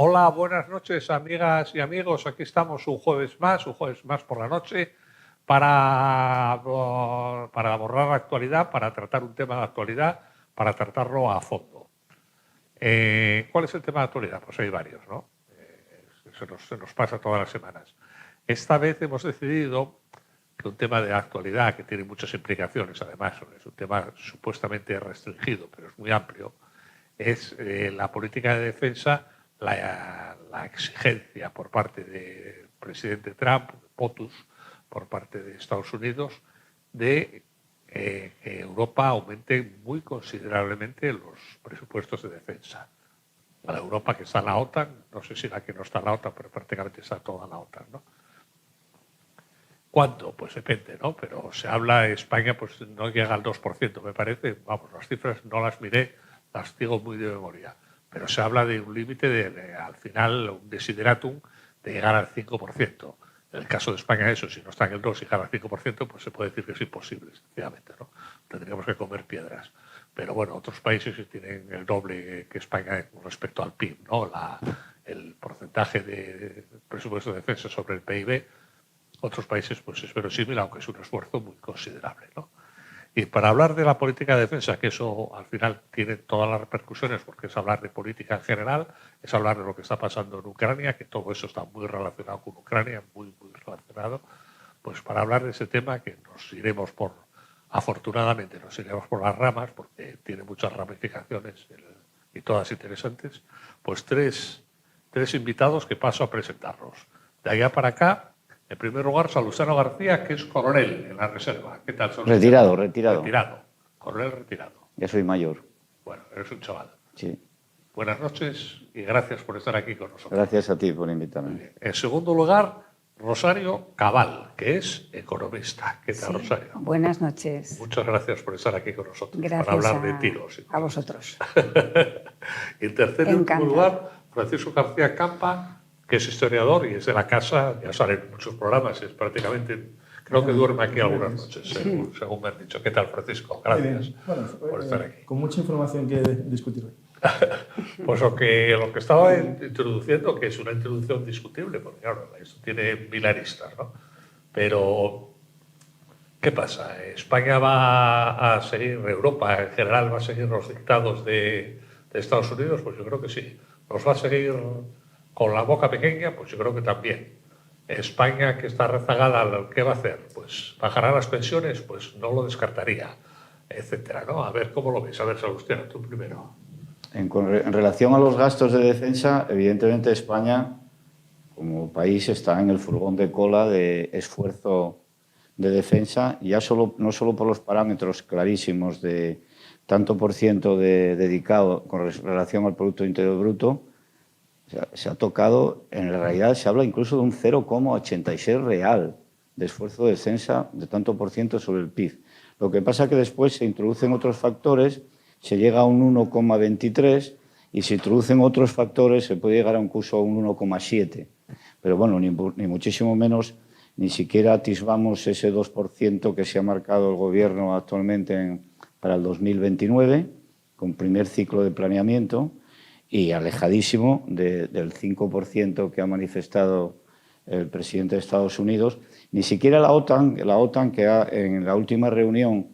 Hola, buenas noches, amigas y amigos. Aquí estamos un jueves más por la noche, para abordar la actualidad, para tratar un tema de actualidad, para tratarlo a fondo. ¿Cuál es el tema de actualidad? Pues hay varios, ¿no? Se nos pasa todas las semanas. Esta vez hemos decidido que un tema de actualidad, que tiene muchas implicaciones, además, es un tema supuestamente restringido, pero es muy amplio, es la política de defensa, la exigencia por parte del presidente Trump, POTUS, por parte de Estados Unidos, de que Europa aumente muy considerablemente los presupuestos de defensa. La Europa que está en la OTAN, no sé si la que no está en la OTAN, pero prácticamente está toda en la OTAN, ¿no? ¿Cuánto? Pues depende, ¿no? Pero se habla, España pues no llega al 2%, me parece. Vamos, las cifras no las miré, las digo muy de memoria. Pero se habla de un límite al final, un desideratum de llegar al 5%. En el caso de España, eso, si no está en el 2 y llegar al 5%, pues se puede decir que es imposible, sencillamente, ¿no? Tendríamos que comer piedras. Pero bueno, otros países tienen el doble que España con respecto al PIB, ¿no? El porcentaje de presupuesto de defensa sobre el PIB, otros países pues es verosímil, aunque es un esfuerzo muy considerable, ¿no? Y para hablar de la política de defensa, que eso al final tiene todas las repercusiones, porque es hablar de política en general, es hablar de lo que está pasando en Ucrania, que todo eso está muy relacionado con Ucrania, muy relacionado, pues para hablar de ese tema que afortunadamente nos iremos por las ramas, porque tiene muchas ramificaciones y todas interesantes, pues tres invitados que paso a presentarlos. De allá para acá, en primer lugar, Salustiano García, que es coronel en la reserva. ¿Qué tal, Salustiano? Retirado. Coronel retirado. Ya soy mayor. Bueno, eres un chaval. Sí. Buenas noches y gracias por estar aquí con nosotros. Gracias a ti por invitarme. En segundo lugar, Rosario Cabal, que es economista. ¿Qué tal, Rosario? Buenas noches. Muchas gracias por estar aquí con nosotros. Gracias para hablar de tiros. A vosotros. Y en tercer y último lugar, Francisco García Campa, que es historiador y es de la casa, ya sale en muchos programas, es prácticamente, creo que duerme aquí algunas noches, según me han dicho. ¿Qué tal, Francisco? Gracias por estar aquí. Con mucha información que discutir hoy. Pues lo que estaba introduciendo, que es una introducción discutible, porque claro, esto tiene mil aristas, ¿no? Pero, ¿qué pasa? ¿España va a seguir, Europa en general va a seguir los dictados de Estados Unidos? Pues yo creo que sí. ¿Nos va a seguir con la boca pequeña? Pues yo creo que también. España, que está rezagada, ¿qué va a hacer? Pues bajará las pensiones, pues no lo descartaría, etcétera, ¿no? A ver, ¿cómo lo ves? A ver, Salustiano, tú primero. En relación a los gastos de defensa, evidentemente España, como país, está en el furgón de cola de esfuerzo de defensa, ya no solo por los parámetros clarísimos de tanto por ciento dedicado con relación al Producto Interior Bruto. Se ha tocado, en realidad se habla incluso de un 0,86 real de esfuerzo de defensa de tanto por ciento sobre el PIB. Lo que pasa es que después se introducen otros factores, se llega a un 1,23 y se introducen otros factores se puede llegar incluso a un 1,7. Pero bueno, ni muchísimo menos, ni siquiera atisbamos ese 2% que se ha marcado el Gobierno actualmente para el 2029, con primer ciclo de planeamiento, y alejadísimo del 5% que ha manifestado el presidente de Estados Unidos. Ni siquiera la OTAN que en la última reunión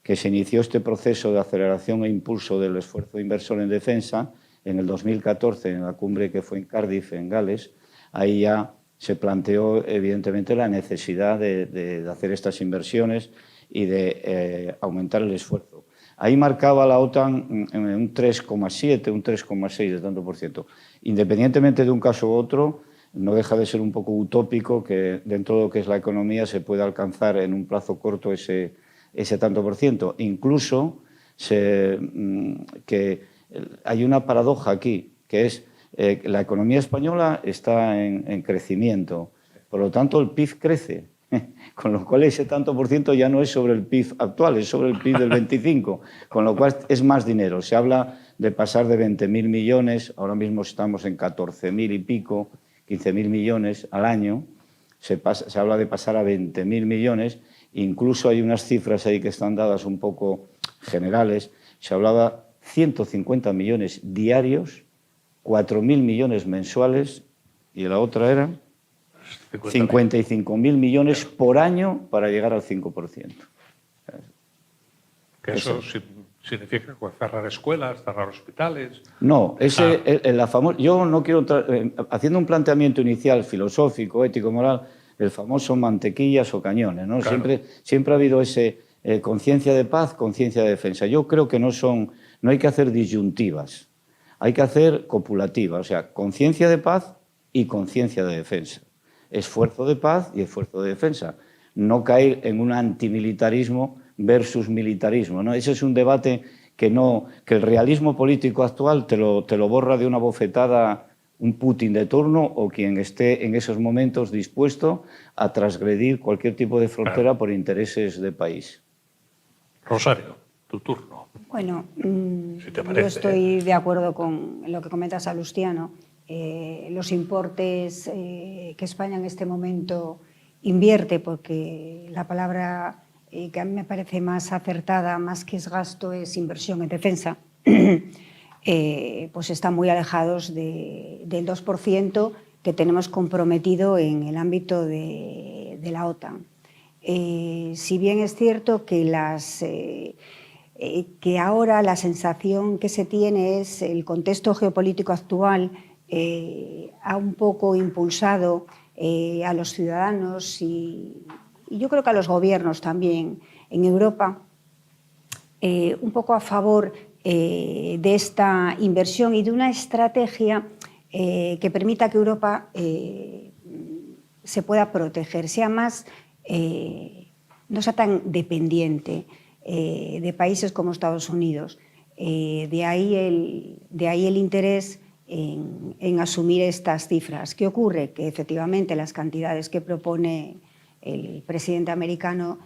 que se inició este proceso de aceleración e impulso del esfuerzo inversor en defensa, en el 2014, en la cumbre que fue en Cardiff, en Gales, ahí ya se planteó evidentemente la necesidad de hacer estas inversiones y de aumentar el esfuerzo. Ahí marcaba la OTAN en un 3,7, un 3,6 de tanto por ciento. Independientemente de un caso u otro, no deja de ser un poco utópico que dentro de lo que es la economía se pueda alcanzar en un plazo corto ese tanto por ciento. Incluso que hay una paradoja aquí, que es la economía española está en crecimiento, por lo tanto el PIB crece. Con lo cual ese tanto por ciento ya no es sobre el PIB actual, es sobre el PIB del 25, con lo cual es más dinero. Se habla de pasar de 20.000 millones, ahora mismo estamos en 14.000 y pico, 15.000 millones al año, se habla de pasar a 20.000 millones, incluso hay unas cifras ahí que están dadas un poco generales, se hablaba 150 millones diarios 4.000 millones mensuales y la otra era 55.000 millones por año para llegar al 5%. Que eso significa cerrar escuelas, cerrar hospitales. No, yo no quiero haciendo un planteamiento inicial filosófico, ético, moral, el famoso mantequillas o cañones, ¿no? Claro. Siempre ha habido ese conciencia de paz, conciencia de defensa. Yo creo que no hay que hacer disyuntivas, hay que hacer copulativas, o sea, conciencia de paz y conciencia de defensa. Esfuerzo de paz y esfuerzo de defensa. No caer en un antimilitarismo versus militarismo, ¿no? Ese es un debate que el realismo político actual te lo borra de una bofetada un Putin de turno o quien esté en esos momentos dispuesto a transgredir cualquier tipo de frontera por intereses de país. Rosario, tu turno. Bueno, Si te parece, yo estoy de acuerdo con lo que comenta Salustiano. Los importes que España en este momento invierte, porque la palabra que a mí me parece más acertada, más que es gasto, es inversión en defensa, pues están muy alejados del 2% que tenemos comprometido en el ámbito de la OTAN. Si bien es cierto que que ahora la sensación que se tiene es el contexto geopolítico actual ha un poco impulsado a los ciudadanos y yo creo que a los gobiernos también en Europa un poco a favor de esta inversión y de una estrategia que permita que Europa se pueda proteger, sea más, no sea tan dependiente de países como Estados Unidos. De ahí el interés en asumir estas cifras. ¿Qué ocurre? Que efectivamente las cantidades que propone el presidente americano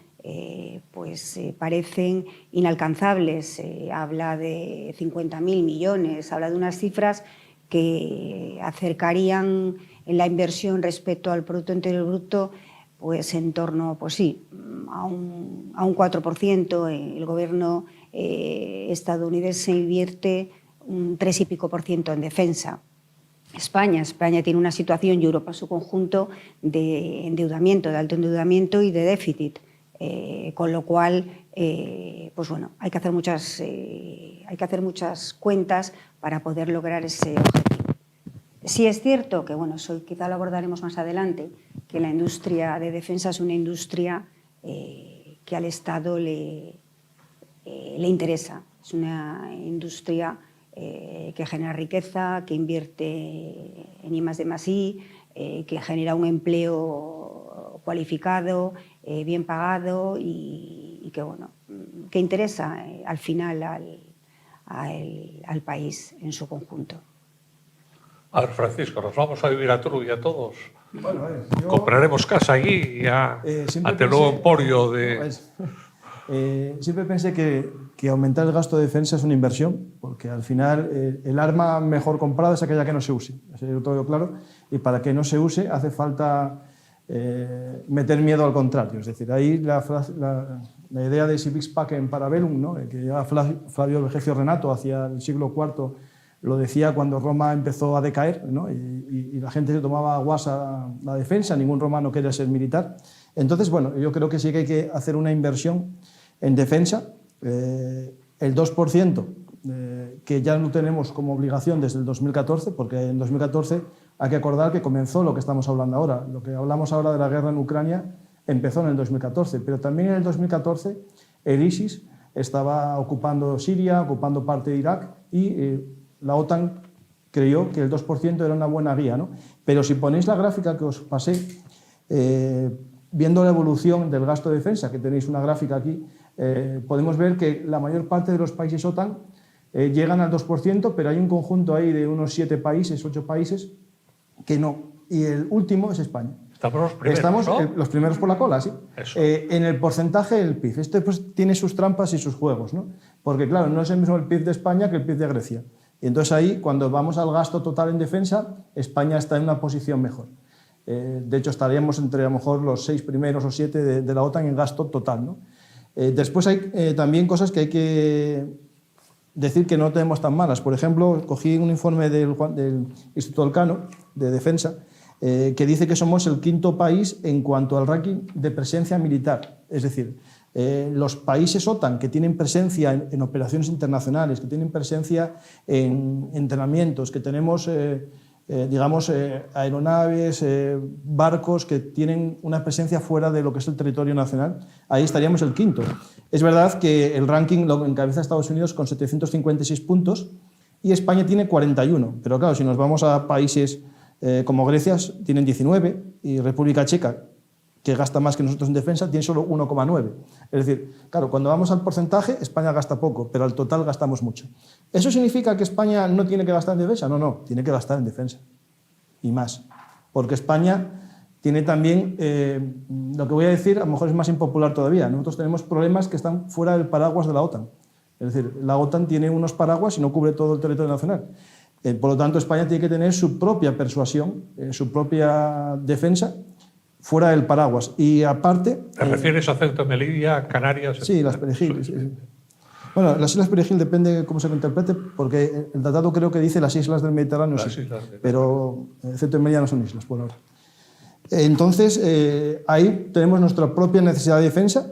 parecen inalcanzables. Habla de 50.000 millones, habla de unas cifras que acercarían en la inversión respecto al Producto Interior Bruto pues en torno, pues sí, a un 4%. El gobierno estadounidense invierte un 3 y pico % en defensa. España tiene una situación, y Europa en su conjunto, de endeudamiento, de alto endeudamiento y de déficit, con lo cual, pues bueno, hay que hacer muchas cuentas para poder lograr ese objetivo. Sí es cierto que, bueno, eso quizá lo abordaremos más adelante, que la industria de defensa es una industria que al Estado le interesa. Es una industria que genera riqueza, que invierte en I+D+I, que genera un empleo cualificado, bien pagado y que, bueno, que interesa al final al país en su conjunto. A ver, Francisco, nos vamos a vivir a Trulla todos. Bueno, compraremos casa allí ante el nuevo emporio de... siempre pensé que aumentar el gasto de defensa es una inversión, porque al final el arma mejor comprada es aquella que no se use, eso yo todo claro, y para que no se use hace falta meter miedo al contrario. Es decir, ahí la idea de si vis pacem para bellum, ¿no? Que ya Flavio Vegecio Renato hacia el siglo IV lo decía cuando Roma empezó a decaer, ¿no? y la gente se tomaba a guasa la defensa, ningún romano quería ser militar. Entonces, bueno, yo creo que sí que hay que hacer una inversión en defensa. El 2%, que ya no tenemos como obligación desde el 2014, porque en 2014 hay que acordar que comenzó lo que estamos hablando ahora. Lo que hablamos ahora de la guerra en Ucrania empezó en el 2014, pero también en el 2014 el ISIS estaba ocupando Siria, ocupando parte de Irak y la OTAN creyó que el 2% era una buena guía, ¿no? Pero si ponéis la gráfica que os pasé, viendo la evolución del gasto de defensa, que tenéis una gráfica aquí, podemos ver que la mayor parte de los países OTAN llegan al 2%, pero hay un conjunto ahí de unos 7 países, 8 países, que no. Y el último es España. Estamos los primeros, Estamos ¿no? Los primeros por la cola, sí. En el porcentaje del PIB. Esto pues, tiene sus trampas y sus juegos, ¿no? Porque, claro, no es el mismo el PIB de España que el PIB de Grecia. Y entonces ahí, cuando vamos al gasto total en defensa, España está en una posición mejor. De hecho, estaríamos entre a lo mejor los 6 primeros o 7 de la OTAN en gasto total, ¿no? Después hay también cosas que hay que decir que no tenemos tan malas. Por ejemplo, cogí un informe del Instituto Elcano de Defensa que dice que somos el 5º país en cuanto al ranking de presencia militar. Es decir, los países OTAN que tienen presencia en operaciones internacionales, que tienen presencia en entrenamientos, que tenemos aeronaves, barcos que tienen una presencia fuera de lo que es el territorio nacional, ahí estaríamos el 5º. Es verdad que el ranking lo encabeza Estados Unidos con 756 puntos y España tiene 41, pero claro, si nos vamos a países como Grecia, tienen 19, y República Checa, que gasta más que nosotros en defensa, tiene solo 1,9. Es decir, claro, cuando vamos al porcentaje, España gasta poco, pero al total gastamos mucho. ¿Eso significa que España no tiene que gastar en defensa? No, tiene que gastar en defensa. Y más. Porque España tiene también, lo que voy a decir, a lo mejor es más impopular todavía. Nosotros tenemos problemas que están fuera del paraguas de la OTAN. Es decir, la OTAN tiene unos paraguas y no cubre todo el territorio nacional. Por lo tanto, España tiene que tener su propia persuasión, su propia defensa, fuera del paraguas. Y aparte... ¿Te refieres a Ceuta, Melilla, Canarias? Sí, las Perejil. Sí. Bueno, las Islas Perejil depende de cómo se lo interprete, porque el tratado creo que dice las islas del Mediterráneo, sí, pero Ceuta y Melilla no son islas por ahora. Entonces, ahí tenemos nuestra propia necesidad de defensa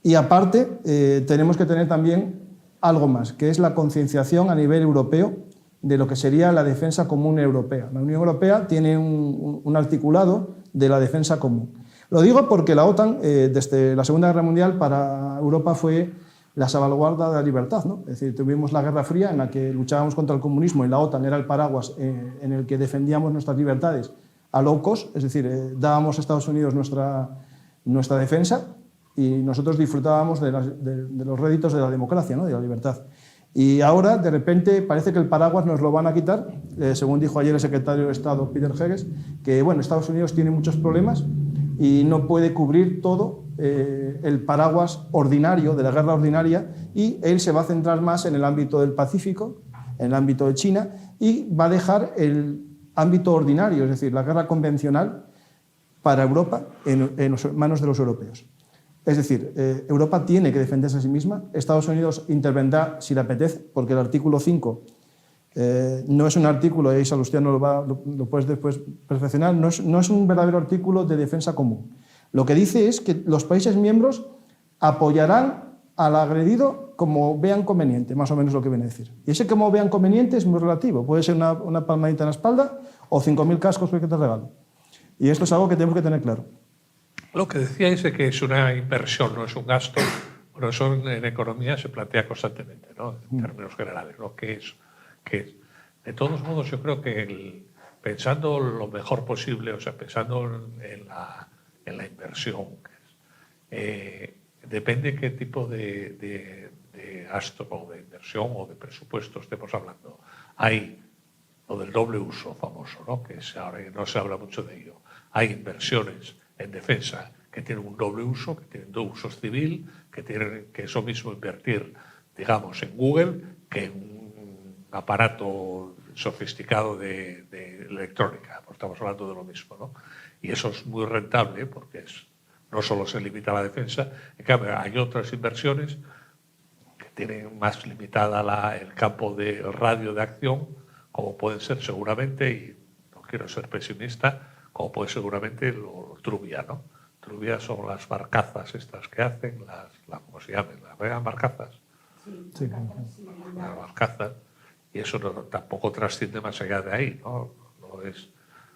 y aparte tenemos que tener también algo más, que es la concienciación a nivel europeo de lo que sería la defensa común europea. La Unión Europea tiene un articulado de la defensa común. Lo digo porque la OTAN, desde la Segunda Guerra Mundial, para Europa fue la salvaguarda de la libertad, ¿no? Es decir, tuvimos la Guerra Fría en la que luchábamos contra el comunismo y la OTAN era el paraguas en el que defendíamos nuestras libertades a low cost, es decir, dábamos a Estados Unidos nuestra defensa y nosotros disfrutábamos de los réditos de la democracia, ¿no? De la libertad. Y ahora, de repente, parece que el paraguas nos lo van a quitar, según dijo ayer el secretario de Estado, Peter Hedges, que bueno, Estados Unidos tiene muchos problemas y no puede cubrir todo el paraguas ordinario, de la guerra ordinaria, y él se va a centrar más en el ámbito del Pacífico, en el ámbito de China, y va a dejar el ámbito ordinario, es decir, la guerra convencional, para Europa en manos de los europeos. Es decir, Europa tiene que defenderse a sí misma. Estados Unidos intervendrá si le apetece, porque el artículo 5 no es un artículo, y Salustiano lo puedes después perfeccionar, no es un verdadero artículo de defensa común. Lo que dice es que los países miembros apoyarán al agredido como vean conveniente, más o menos lo que viene a decir. Y ese como vean conveniente es muy relativo. Puede ser una palmadita en la espalda o 5.000 cascos que te regalo. Y esto es algo que tenemos que tener claro. Lo que decía es que es una inversión, no es un gasto. Bueno, eso en economía se plantea constantemente, ¿no? En términos generales, ¿no? ¿Qué es? De todos modos, yo creo que pensando lo mejor posible, o sea, pensando en la inversión, depende qué tipo de gasto o de inversión o de presupuesto estemos hablando. Hay lo del doble uso famoso, ¿no? Que ahora no se habla mucho de ello. Hay inversiones en defensa que tienen un doble uso, que tienen dos usos civil, que eso mismo invertir, digamos, en Google, que en un aparato sofisticado de electrónica. Pues estamos hablando de lo mismo, ¿no? Y eso es muy rentable porque no solo se limita a la defensa, en cambio hay otras inversiones que tienen más limitada el campo de radio de acción, como pueden ser seguramente, y no quiero ser pesimista, como puede seguramente lo Trubia, ¿no? Trubia son las barcazas estas que hacen, ¿cómo se llaman? ¿Las barcazas? Sí. Las barcazas. Y eso tampoco trasciende más allá de ahí, ¿no?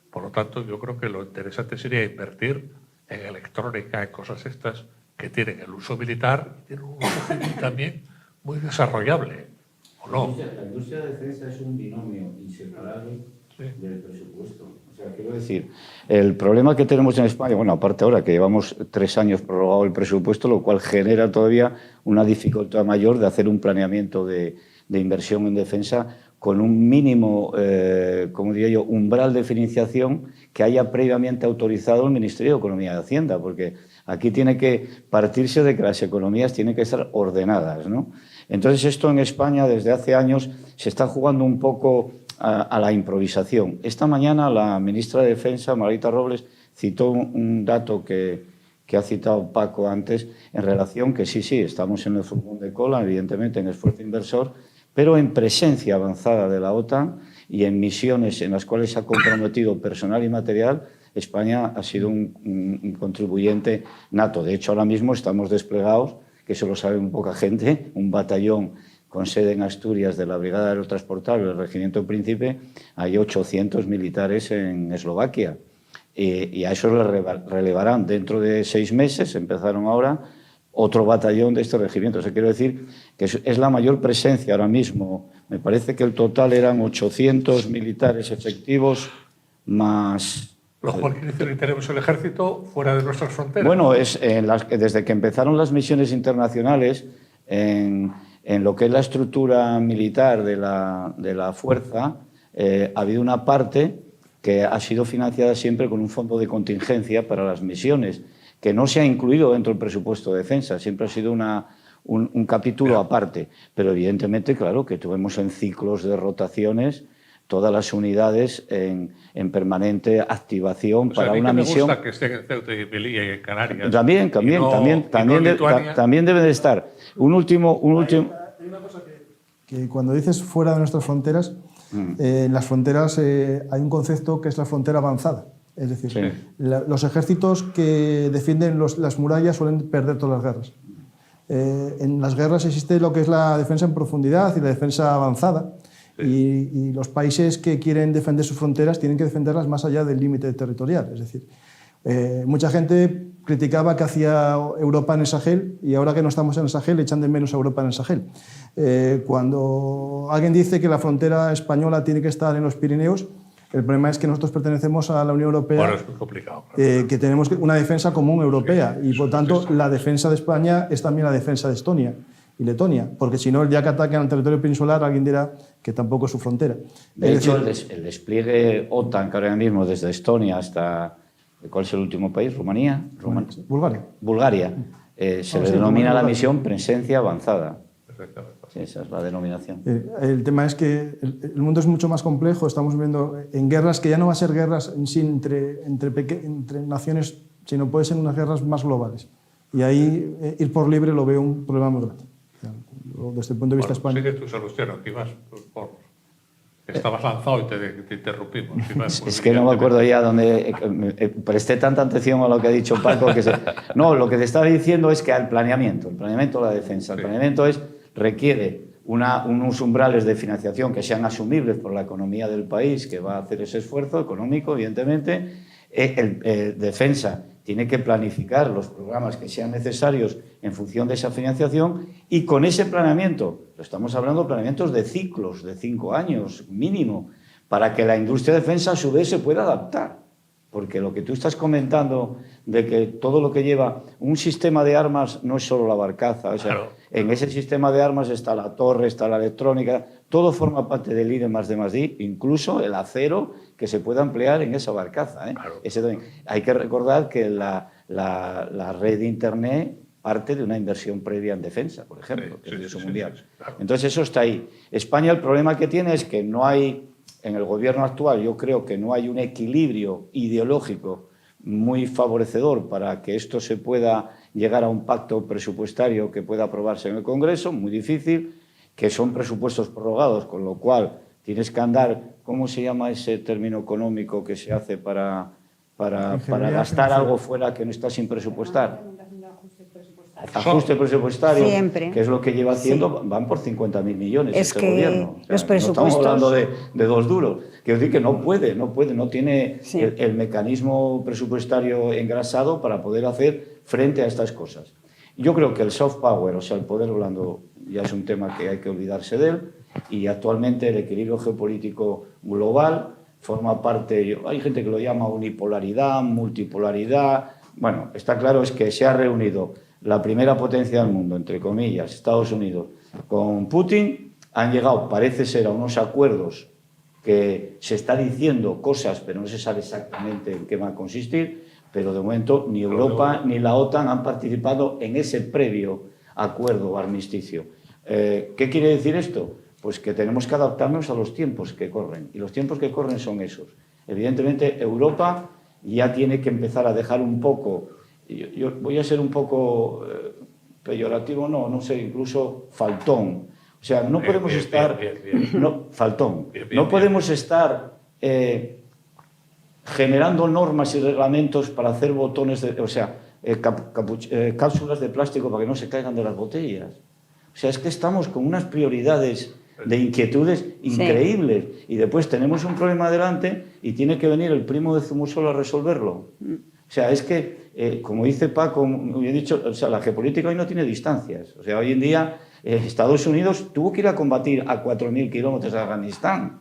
Por lo tanto, yo creo que lo interesante sería invertir en electrónica, en cosas estas que tienen el uso militar y tienen un uso civil también muy desarrollable, ¿o no? La industria de defensa es un binomio inseparable del presupuesto. O sea, quiero decir, el problema que tenemos en España, bueno, aparte ahora que llevamos 3 años prorrogado el presupuesto, lo cual genera todavía una dificultad mayor de hacer un planeamiento de inversión en defensa con un mínimo, como diría yo, umbral de financiación que haya previamente autorizado el Ministerio de Economía y Hacienda, porque aquí tiene que partirse de que las economías tienen que estar ordenadas, ¿no? Entonces esto en España desde hace años se está jugando un poco a la improvisación. Esta mañana la ministra de Defensa, Margarita Robles, citó un dato que ha citado Paco antes en relación que sí, estamos en el furgón de cola, evidentemente en esfuerzo inversor, pero en presencia avanzada de la OTAN y en misiones en las cuales se ha comprometido personal y material, España ha sido un contribuyente nato. De hecho, ahora mismo estamos desplegados, que eso lo sabe muy poca gente, un batallón con sede en Asturias de la Brigada Aerotransportable del Regimiento Príncipe. Hay 800 militares en Eslovaquia. Y a eso le relevarán dentro de 6 meses, empezaron ahora, otro batallón de este regimiento. O sea, quiero decir que es la mayor presencia ahora mismo. Me parece que el total eran 800 militares efectivos más... Lo cual quiere decir que tenemos el ejército fuera de nuestras fronteras. Bueno, desde que empezaron las misiones internacionales, en lo que es la estructura militar de la fuerza, ha habido una parte que ha sido financiada siempre con un fondo de contingencia para las misiones, que no se ha incluido dentro del presupuesto de defensa, siempre ha sido un capítulo aparte. Pero evidentemente, claro, que tuvimos en ciclos de rotaciones todas las unidades en permanente activación para una misión. Me gusta que estén en Ceuta y Melilla y en Canarias. También debe de estar. Hay una cosa que cuando dices fuera de nuestras fronteras, en las fronteras hay un concepto que es la frontera avanzada. Es decir, los ejércitos que defienden las murallas suelen perder todas las guerras. En las guerras existe lo que es la defensa en profundidad y la defensa avanzada. Y los países que quieren defender sus fronteras tienen que defenderlas más allá del límite territorial. Es decir, mucha gente criticaba que hacía Europa en el Sahel y ahora que no estamos en el Sahel echan de menos a Europa en el Sahel. Cuando alguien dice que la frontera española tiene que estar en los Pirineos, el problema es que nosotros pertenecemos a la Unión Europea, bueno, es muy complicado, claro. Que tenemos una defensa común europea y por tanto la defensa de España es también la defensa de Estonia y Letonia, porque si no, el día que ataquen al territorio peninsular, alguien dirá que tampoco es su frontera. De hecho, el despliegue OTAN, que ahora mismo desde Estonia hasta... ¿Cuál es el último país? ¿Rumanía? Bulgaria. Bulgaria. Se le denomina la misión presencia avanzada. Sí, esa es la denominación. El tema es que el mundo es mucho más complejo. Estamos viendo en guerras que ya no va a ser guerras en sí entre naciones, sino puede ser unas guerras más globales. Y ahí ir por libre lo veo un problema muy grande. Desde el punto de vista español. Sigue tu solución, aquí vas estabas lanzado y te interrumpimos. Es que no me acuerdo ya dónde presté tanta atención a lo que ha dicho Paco. No, lo que te estaba diciendo es que el planeamiento de la defensa, el planeamiento requiere unos umbrales de financiación que sean asumibles por la economía del país, que va a hacer ese esfuerzo económico, evidentemente. Defensa tiene que planificar los programas que sean necesarios en función de esa financiación y con ese planeamiento, lo estamos hablando de planeamientos de ciclos de 5 años mínimo, para que la industria de defensa a su vez se pueda adaptar. Porque lo que tú estás comentando de que todo lo que lleva un sistema de armas no es solo la barcaza, o sea, claro. En ese sistema de armas está la torre, está la electrónica, todo forma parte del I+D+I, incluso el acero que se pueda emplear en esa barcaza. Claro. Hay que recordar que la red de Internet parte de una inversión previa en defensa, por ejemplo, que es el uso mundial. Claro. Entonces eso está ahí. España, el problema que tiene es que no hay, en el gobierno actual, yo creo que no hay un equilibrio ideológico muy favorecedor para que esto se pueda llegar a un pacto presupuestario que pueda aprobarse en el Congreso, muy difícil, que son presupuestos prorrogados, con lo cual tienes que andar, ¿cómo se llama ese término económico que se hace para gastar algo fuera que no está sin presupuestar? Ajuste presupuestario, siempre. Que es lo que lleva haciendo, van por 50.000 millones es este que gobierno. O sea, los presupuestos... No estamos hablando de 2 duros. Quiero decir que no tiene el mecanismo presupuestario engrasado para poder hacer frente a estas cosas. Yo creo que el soft power, o sea, el poder blando, ya es un tema que hay que olvidarse de él, y actualmente el equilibrio geopolítico global forma parte, hay gente que lo llama unipolaridad, multipolaridad. Bueno, está claro es que se ha reunido la primera potencia del mundo, entre comillas, Estados Unidos, con Putin, han llegado, parece ser, a unos acuerdos que se está diciendo cosas, pero no se sabe exactamente en qué va a consistir, pero de momento ni Europa ni la OTAN han participado en ese previo acuerdo o armisticio. ¿Qué quiere decir esto? Pues que tenemos que adaptarnos a los tiempos que corren, y los tiempos que corren son esos. Evidentemente, Europa ya tiene que empezar a dejar un poco... Yo voy a ser un poco peyorativo, no sé, incluso faltón, O sea, no podemos estar... No, faltón. No podemos estar generando normas y reglamentos para hacer botones, o sea, cápsulas de plástico para que no se caigan de las botellas. O sea, es que estamos con unas prioridades de inquietudes increíbles y después tenemos un problema delante y tiene que venir el primo de Zumosol a resolverlo. O sea, es que, como dice Paco, como he dicho, o sea, la geopolítica hoy no tiene distancias. O sea, hoy en día Estados Unidos tuvo que ir a combatir a 4.000 kilómetros de Afganistán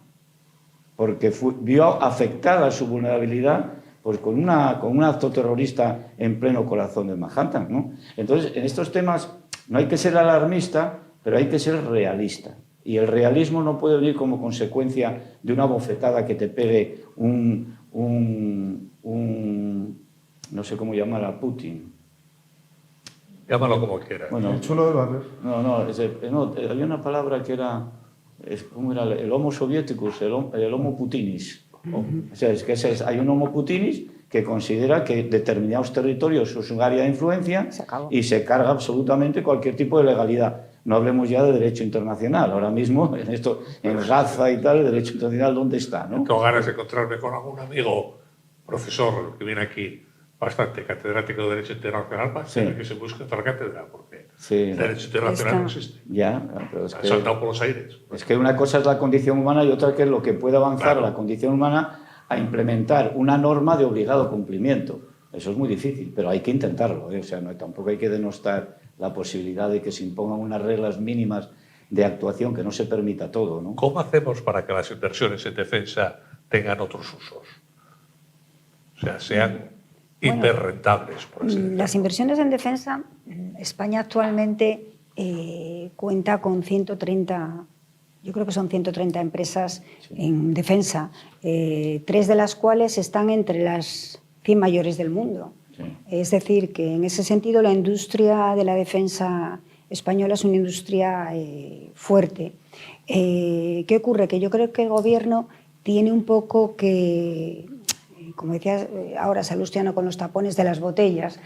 porque vio afectada su vulnerabilidad pues, con un acto terrorista en pleno corazón de Manhattan, ¿no? Entonces, en estos temas no hay que ser alarmista, pero hay que ser realista. Y el realismo no puede venir como consecuencia de una bofetada que te pegue no sé cómo llamar a Putin. Llámalo como quieras. Bueno, el chulo del barrio. No, había una palabra que era, ¿cómo era? El homo soviéticus, el homo putinis. O sea, es que hay un homo putinis que considera que determinados territorios son su área de influencia y se carga absolutamente cualquier tipo de legalidad. No hablemos ya de derecho internacional. Ahora mismo, en Gaza y tal, el derecho internacional, ¿dónde está? ¿no? Tengo ganas de encontrarme con algún amigo, profesor, que viene aquí, bastante catedrático de Derecho Internacional, para que se busque otra cátedra, porque el Derecho Internacional no existe. Ya, pero ha saltado por los aires. Es que una cosa es la condición humana y otra que es lo que puede avanzar la condición humana a implementar una norma de obligado cumplimiento. Eso es muy difícil, pero hay que intentarlo, ¿eh? O sea, tampoco hay que denostar la posibilidad de que se impongan unas reglas mínimas de actuación que no se permita todo, ¿no? ¿Cómo hacemos para que las inversiones en defensa tengan otros usos? O sea, sean hiperrentables, por así decirlo. Las inversiones en defensa, España actualmente cuenta con 130, yo creo que son 130 empresas en defensa, 3 de las cuales están entre las 100 mayores del mundo. Sí. Es decir, que en ese sentido la industria de la defensa española es una industria fuerte. ¿Qué ocurre? Que yo creo que el Gobierno tiene un poco que, como decía ahora Salustiano con los tapones de las botellas,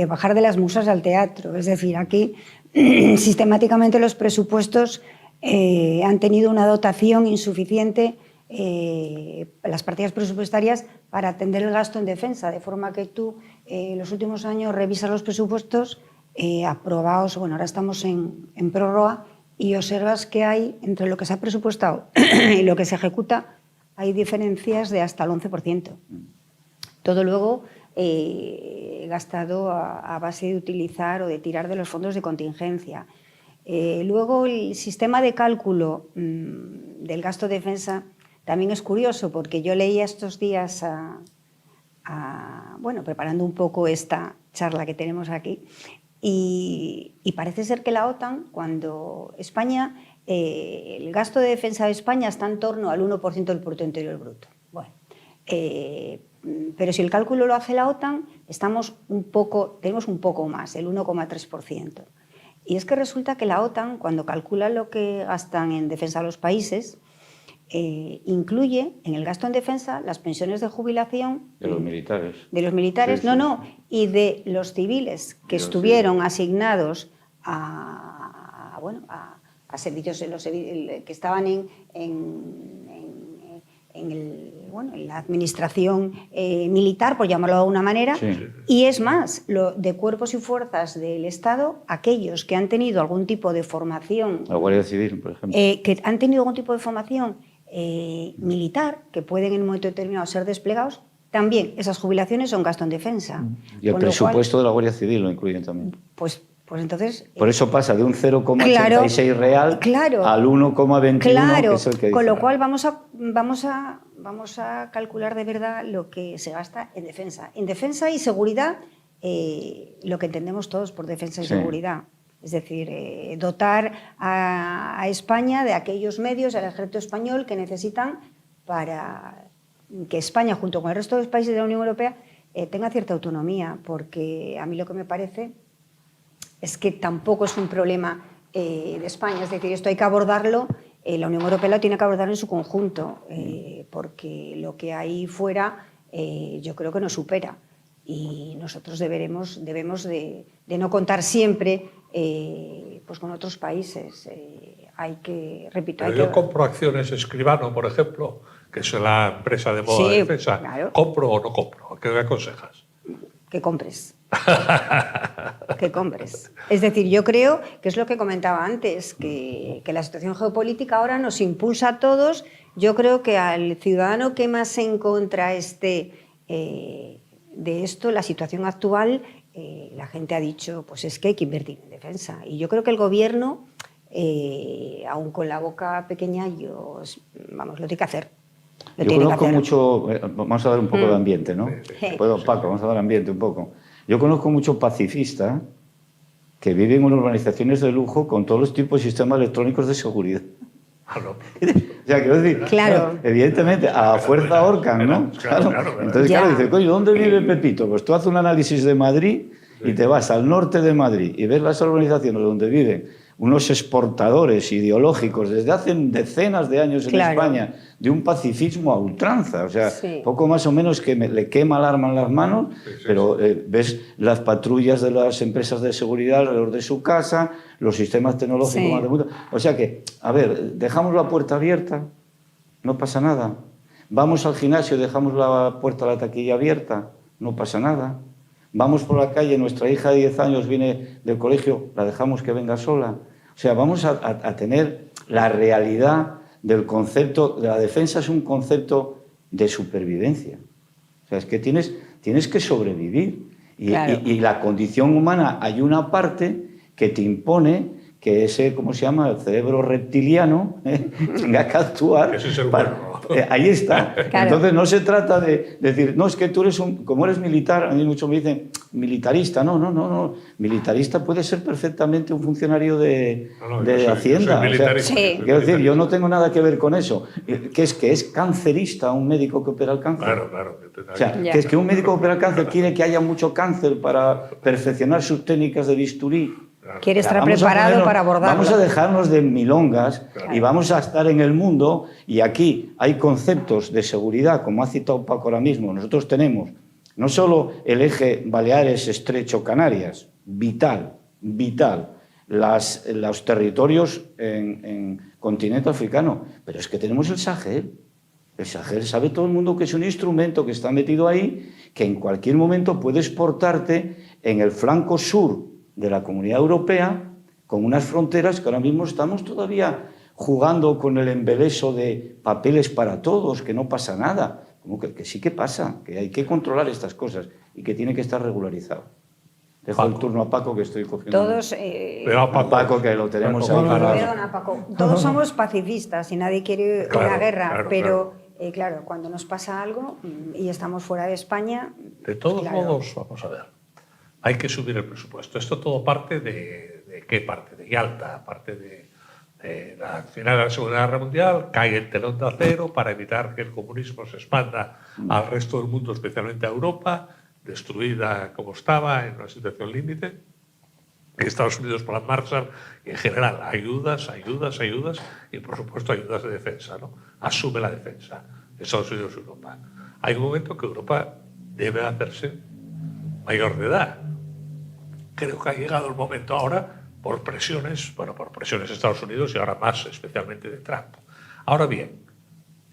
bajar de las musas al teatro. Es decir, aquí sistemáticamente los presupuestos han tenido una dotación insuficiente, las partidas presupuestarias para atender el gasto en defensa, de forma que tú en los últimos años revisas los presupuestos aprobados, bueno, ahora estamos en prórroga, y observas que hay, entre lo que se ha presupuestado y lo que se ejecuta, hay diferencias de hasta el 11%. Todo luego gastado a base de utilizar o de tirar de los fondos de contingencia. Luego el sistema de cálculo del gasto de defensa también es curioso, porque yo leía estos días, bueno, preparando un poco esta charla que tenemos aquí, y parece ser que la OTAN, cuando España, el gasto de defensa de España está en torno al 1% del Producto Interior Bruto. Bueno, pero si el cálculo lo hace la OTAN, tenemos un poco más, el 1,3%. Y es que resulta que la OTAN, cuando calcula lo que gastan en defensa los países, incluye en el gasto en defensa las pensiones de jubilación de los militares. De los militares, sí, sí. Y de los civiles que estuvieron asignados a servicios que estaban en la administración militar, por llamarlo de alguna manera, sí. Y es más, de cuerpos y fuerzas del Estado, aquellos que han tenido algún tipo de formación... La Guardia Civil, por ejemplo. Que han tenido algún tipo de formación militar, que pueden en un momento determinado ser desplegados, también esas jubilaciones son gasto en defensa. Y el presupuesto de la Guardia Civil lo incluyen también. Pues entonces... Por eso pasa de un 0,86 real al 1,21, que es el que dice. Con lo cual vamos a calcular de verdad lo que se gasta en defensa. En defensa y seguridad, lo que entendemos todos por defensa y seguridad. Es decir, dotar a España de aquellos medios, al ejército español, que necesitan para que España, junto con el resto de los países de la Unión Europea, tenga cierta autonomía, porque a mí lo que me parece es que tampoco es un problema de España. Es decir, esto hay que abordarlo, la Unión Europea lo tiene que abordar en su conjunto, porque lo que hay fuera yo creo que nos supera. Y nosotros debemos de no contar siempre pues con otros países. repito, Pero yo compro acciones Escribano, por ejemplo, que es la empresa de moda de defensa. Claro. ¿Compro o no compro? ¿Qué me aconsejas? Que compres. Que compres. Es decir, yo creo que es lo que comentaba antes, que la situación geopolítica ahora nos impulsa a todos. Yo creo que al ciudadano que más en contra esté de esto, la situación actual, la gente ha dicho, pues es que hay que invertir en defensa. Y yo creo que el gobierno, aun con la boca pequeña, lo tiene que hacer. Yo conozco mucho, vamos a dar un poco de ambiente, ¿no? Sí. Paco, vamos a dar ambiente un poco. Yo conozco mucho pacifista que viven en urbanizaciones de lujo con todos los tipos de sistemas electrónicos de seguridad. Claro. O sea, quiero decir, Claro. Evidentemente, a la fuerza ahorcan, ¿no? Claro. Entonces, Ya. claro, dice, coño, ¿dónde vive Pepito? Pues tú haces un análisis de Madrid y te vas al norte de Madrid y ves las urbanizaciones donde viven unos exportadores ideológicos desde hace decenas de años en Claro. España, de un pacifismo a ultranza. O sea, Sí. poco más o menos que le quema el arma en las manos, pero ves las patrullas de las empresas de seguridad alrededor de su casa, los sistemas tecnológicos Sí. más remotos. O sea que, a ver, dejamos la puerta abierta, no pasa nada. Vamos al gimnasio y dejamos la puerta de la taquilla abierta, no pasa nada. Vamos por la calle, nuestra hija de 10 años viene del colegio, la dejamos que venga sola. O sea, vamos a tener la realidad del concepto, de la defensa es un concepto de supervivencia. O sea, es que tienes que sobrevivir. Claro. Y la condición humana, hay una parte que te impone que ese, ¿cómo se llama?, el cerebro reptiliano, tenga que actuar. Ese es el bueno. Ahí está. Claro. Entonces no se trata de decir, no, es que tú eres como eres militar, a mí muchos me dicen, militarista. No. Militarista puede ser perfectamente un funcionario de No, yo soy Hacienda. militarista. Sí. Quiero decir, yo no tengo nada que ver con eso. Que es cancerista un médico que opera el cáncer. Claro. O sea, Ya. que es que un médico que opera el cáncer quiere que haya mucho cáncer para perfeccionar sus técnicas de bisturí. Quiere O sea, estar vamos a preparado ponernos- para abordarlo. Vamos a dejarnos de milongas Claro. y vamos a estar en el mundo, y aquí hay conceptos de seguridad, como ha citado Paco ahora mismo. Nosotros tenemos no solo el eje Baleares-Estrecho-Canarias, vital, los territorios en continente africano, pero es que tenemos el Sahel. El Sahel sabe todo el mundo que es un instrumento que está metido ahí, que en cualquier momento puede exportarte en el flanco sur de la Comunidad Europea, con unas fronteras que ahora mismo estamos todavía jugando con el embeleso de papeles para todos, que no pasa nada. Como que sí que pasa, que hay que controlar estas cosas y que tiene que estar regularizado. Dejo el turno a Paco, que estoy cogiendo. Todos... Pero a Paco, que lo tenemos ahí para... Perdona, Paco. Todos somos pacifistas y nadie quiere Claro, una guerra, claro, pero claro, cuando nos pasa algo y estamos fuera de España... De todos claro. modos, vamos a ver, hay que subir el presupuesto. Esto todo parte ¿de qué parte? De Yalta, parte de al final de la Segunda Guerra Mundial, cae el telón de acero para evitar que el comunismo se expanda al resto del mundo, especialmente a Europa, destruida como estaba, en una situación límite. Estados Unidos por la Marshall, y en general ayudas, y por supuesto ayudas de defensa, ¿no? Asume la defensa de Estados Unidos y Europa. Hay un momento que Europa debe hacerse mayor de edad. Creo que ha llegado el momento ahora por presiones de Estados Unidos y ahora más especialmente de Trump. Ahora bien,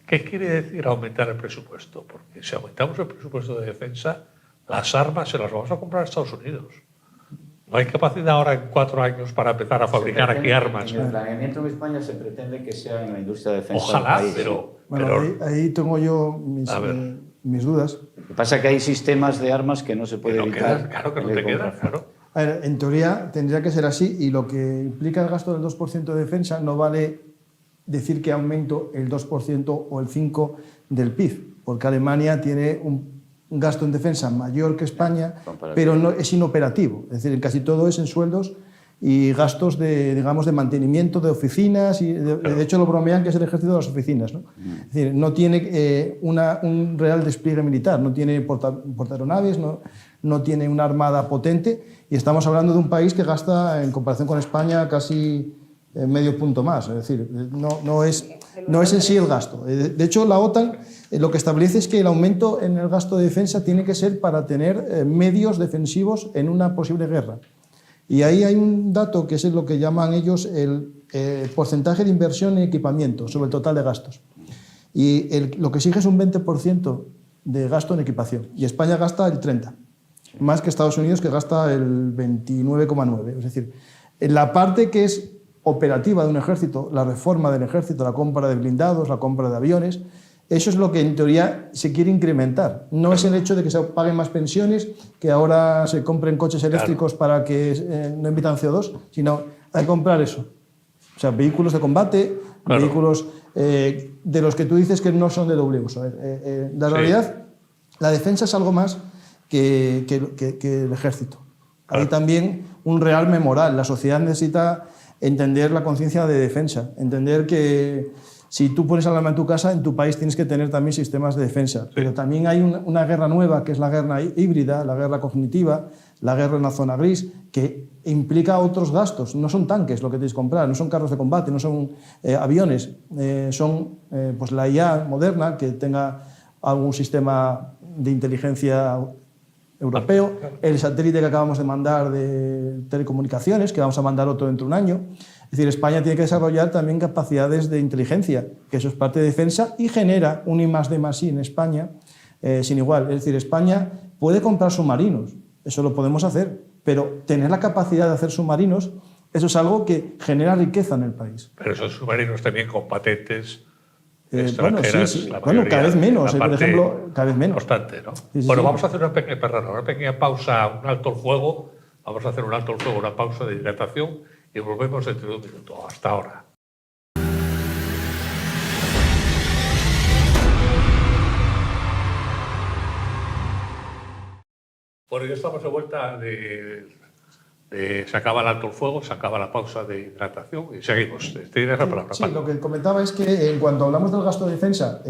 ¿qué quiere decir aumentar el presupuesto? Porque si aumentamos el presupuesto de defensa, las armas se las vamos a comprar a Estados Unidos. No hay capacidad ahora en 4 años para empezar a fabricar aquí armas. En el planeamiento en España se pretende que sea en la industria de defensa Ojalá, del país. pero Bueno, ahí tengo yo A ver. mis dudas. Lo que pasa es que hay sistemas de armas que no se puede no evitar. queda, claro que no de te queda, comprar. claro. A ver, en teoría tendría que ser así, y lo que implica el gasto del 2% de defensa no vale decir que aumento el 2% o el 5% del PIB, porque Alemania tiene un gasto en defensa mayor que España, pero no, es inoperativo. Es decir, en casi todo es en sueldos y gastos de, digamos, de mantenimiento de oficinas, y de hecho lo bromean que es el ejército de las oficinas, ¿no? Es decir, no tiene un real despliegue militar, no tiene portaaeronaves, no tiene una armada potente, y estamos hablando de un país que gasta, en comparación con España, casi medio punto más. Es decir, no es en sí el gasto. De hecho, la OTAN lo que establece es que el aumento en el gasto de defensa tiene que ser para tener medios defensivos en una posible guerra. Y ahí hay un dato que es lo que llaman ellos el porcentaje de inversión en equipamiento sobre el total de gastos. Y lo que exige es un 20% de gasto en equipación. Y España gasta el 30%, más que Estados Unidos, que gasta el 29,9%. Es decir, en la parte que es operativa de un ejército, la reforma del ejército, la compra de blindados, la compra de aviones, eso es lo que en teoría se quiere incrementar. No es el hecho de que se paguen más pensiones, que ahora se compren coches eléctricos para que no emitan CO2, sino hay que comprar eso. O sea, vehículos de combate, vehículos de los que tú dices que no son de doble uso. La realidad, la defensa es algo más que el ejército. Hay también un realme moral. La sociedad necesita entender la conciencia de defensa, entender que si tú pones alarma en tu casa, en tu país tienes que tener también sistemas de defensa. Pero también hay una guerra nueva, que es la guerra híbrida, la guerra cognitiva, la guerra en la zona gris, que implica otros gastos. No son tanques lo que tienes que comprar, no son carros de combate, no son aviones, son pues la IA moderna, que tenga algún sistema de inteligencia europeo, el satélite que acabamos de mandar de telecomunicaciones, que vamos a mandar otro dentro de un año. Es decir, España tiene que desarrollar también capacidades de inteligencia, que eso es parte de defensa, y genera un I+D+I en España sin igual. Es decir, España puede comprar submarinos, eso lo podemos hacer, pero tener la capacidad de hacer submarinos, eso es algo que genera riqueza en el país. Pero esos submarinos también con patentes bueno, extranjeras, cada vez menos, por ejemplo, cada vez menos. Constante, ¿no? Sí, bueno, vamos a hacer una pequeña pausa, un alto al fuego. Vamos a hacer un alto al fuego, una pausa de hidratación y volvemos dentro de un minuto. Hasta ahora. Bueno, ya estamos de vuelta se acaba el alto al fuego, se acaba la pausa de hidratación y seguimos. Tienes la palabra. Sí, lo que comentaba es que en cuanto hablamos del gasto de defensa,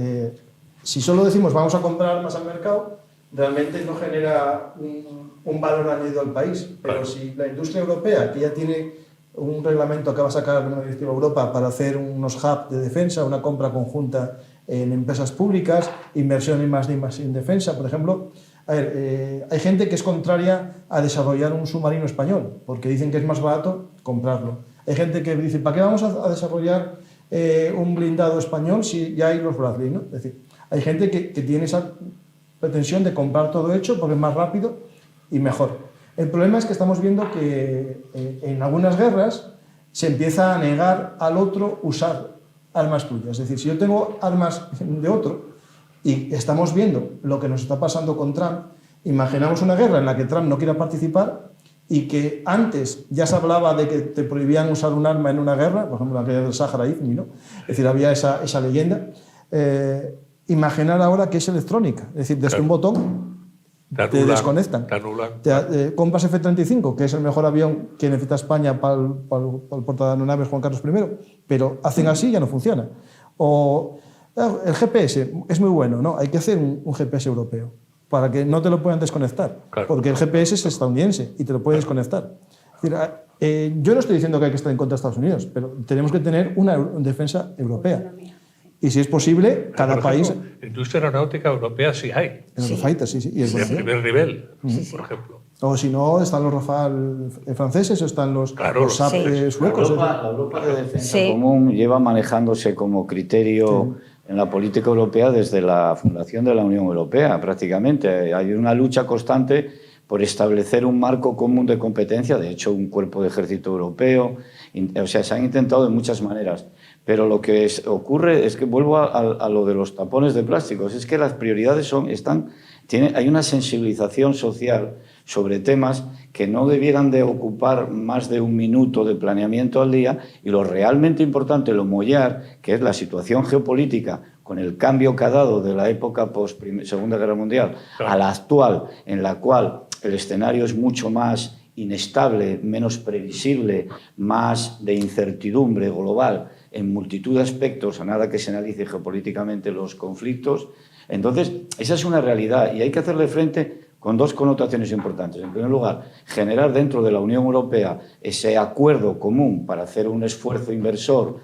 si solo decimos vamos a comprar más al mercado, realmente no genera un valor añadido al país. Pero si la industria europea, que ya tiene un reglamento que va a sacar una directiva Europa para hacer unos hubs de defensa, una compra conjunta en empresas públicas, inversión en más en defensa, por ejemplo. A ver, hay gente que es contraria a desarrollar un submarino español, porque dicen que es más barato comprarlo. Hay gente que dice, ¿para qué vamos a desarrollar un blindado español si ya hay los Bradley, ¿no? Es decir, hay gente que tiene esa pretensión de comprar todo hecho porque es más rápido y mejor. El problema es que estamos viendo que en algunas guerras se empieza a negar al otro usar armas tuyas. Es decir, si yo tengo armas de otro, y estamos viendo lo que nos está pasando con Trump, imaginamos una guerra en la que Trump no quiera participar y que antes ya se hablaba de que te prohibían usar un arma en una guerra, por ejemplo la guerra del Sáhara Ifni, ¿no? Es decir, había esa leyenda. Imaginar ahora que es electrónica, es decir, desde un botón te desconectan. Compras F-35, que es el mejor avión que necesita España para el portaaviones Juan Carlos I, pero hacen así y ya no funciona. O el GPS es muy bueno, ¿no? Hay que hacer un GPS europeo para que no te lo puedan desconectar, porque el GPS es estadounidense y te lo puede desconectar. Es decir, yo no estoy diciendo que hay que estar en contra de Estados Unidos, pero tenemos que tener una defensa europea. Y si es posible, cada país... Industria aeronáutica europea sí hay. Eurofighter, sí. Y es de primer nivel, por ejemplo. O si no, están los Rafale franceses o están los SAP suecos. La Europa de defensa común lleva manejándose como criterio en la política europea desde la fundación de la Unión Europea, prácticamente. Hay una lucha constante por establecer un marco común de competencia, de hecho, un cuerpo de ejército europeo. O sea, se han intentado de muchas maneras. Pero lo que ocurre es que vuelvo a lo de los tapones de plásticos, es que las prioridades hay una sensibilización social sobre temas que no debieran de ocupar más de un minuto de planeamiento al día, y lo realmente importante, lo mollar, que es la situación geopolítica con el cambio que ha dado de la época post-Segunda Guerra Mundial a la actual, en la cual el escenario es mucho más inestable, menos previsible, más de incertidumbre global en multitud de aspectos, a nada que se analice geopolíticamente los conflictos. Entonces, esa es una realidad y hay que hacerle frente con dos connotaciones importantes. En primer lugar, generar dentro de la Unión Europea ese acuerdo común para hacer un esfuerzo inversor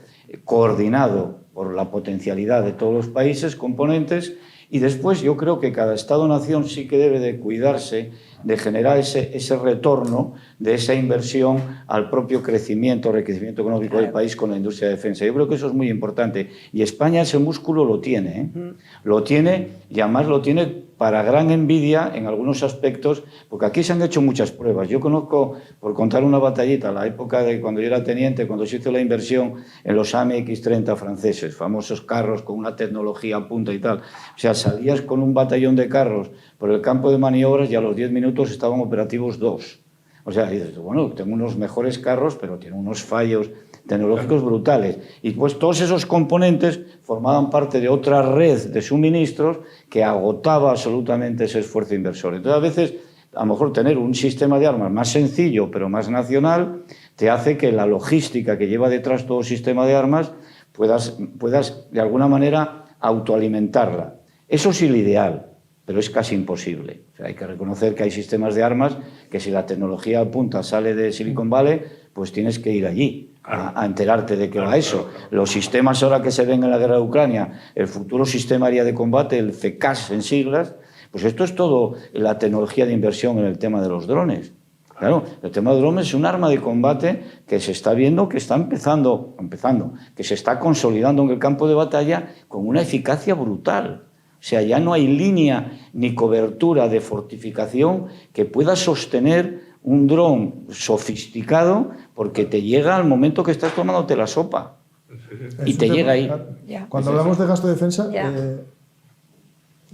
coordinado por la potencialidad de todos los países componentes, y después yo creo que cada Estado-nación sí que debe de cuidarse de generar ese retorno de esa inversión al propio crecimiento económico del país con la industria de defensa. Yo creo que eso es muy importante. Y España ese músculo lo tiene, ¿eh? Lo tiene, y además lo tiene para gran envidia en algunos aspectos, porque aquí se han hecho muchas pruebas. Yo conozco, por contar una batallita, la época de cuando yo era teniente, cuando se hizo la inversión en los AMX-30 franceses, famosos carros con una tecnología a punta y tal. O sea, salías con un batallón de carros por el campo de maniobras y a los 10 minutos estaban operativos 2. O sea, dices, bueno, tengo unos mejores carros, pero tiene unos fallos tecnológicos brutales. Y pues todos esos componentes formaban parte de otra red de suministros que agotaba absolutamente ese esfuerzo inversor. Entonces, a veces, a lo mejor tener un sistema de armas más sencillo, pero más nacional, te hace que la logística que lleva detrás todo sistema de armas puedas de alguna manera autoalimentarla. Eso es el ideal, pero es casi imposible. O sea, hay que reconocer que hay sistemas de armas que si la tecnología punta sale de Silicon Valley, pues tienes que ir allí a enterarte de qué va eso. Los sistemas ahora que se ven en la guerra de Ucrania, el futuro sistema aéreo de combate, el FCAS en siglas, pues esto es todo la tecnología de inversión en el tema de los drones. Claro, el tema de drones es un arma de combate que se está viendo que está empezando, que se está consolidando en el campo de batalla con una eficacia brutal. O sea, ya no hay línea ni cobertura de fortificación que pueda sostener un dron sofisticado porque te llega al momento que estás tomándote la sopa y te llega ahí. Cuando hablamos de gasto de defensa,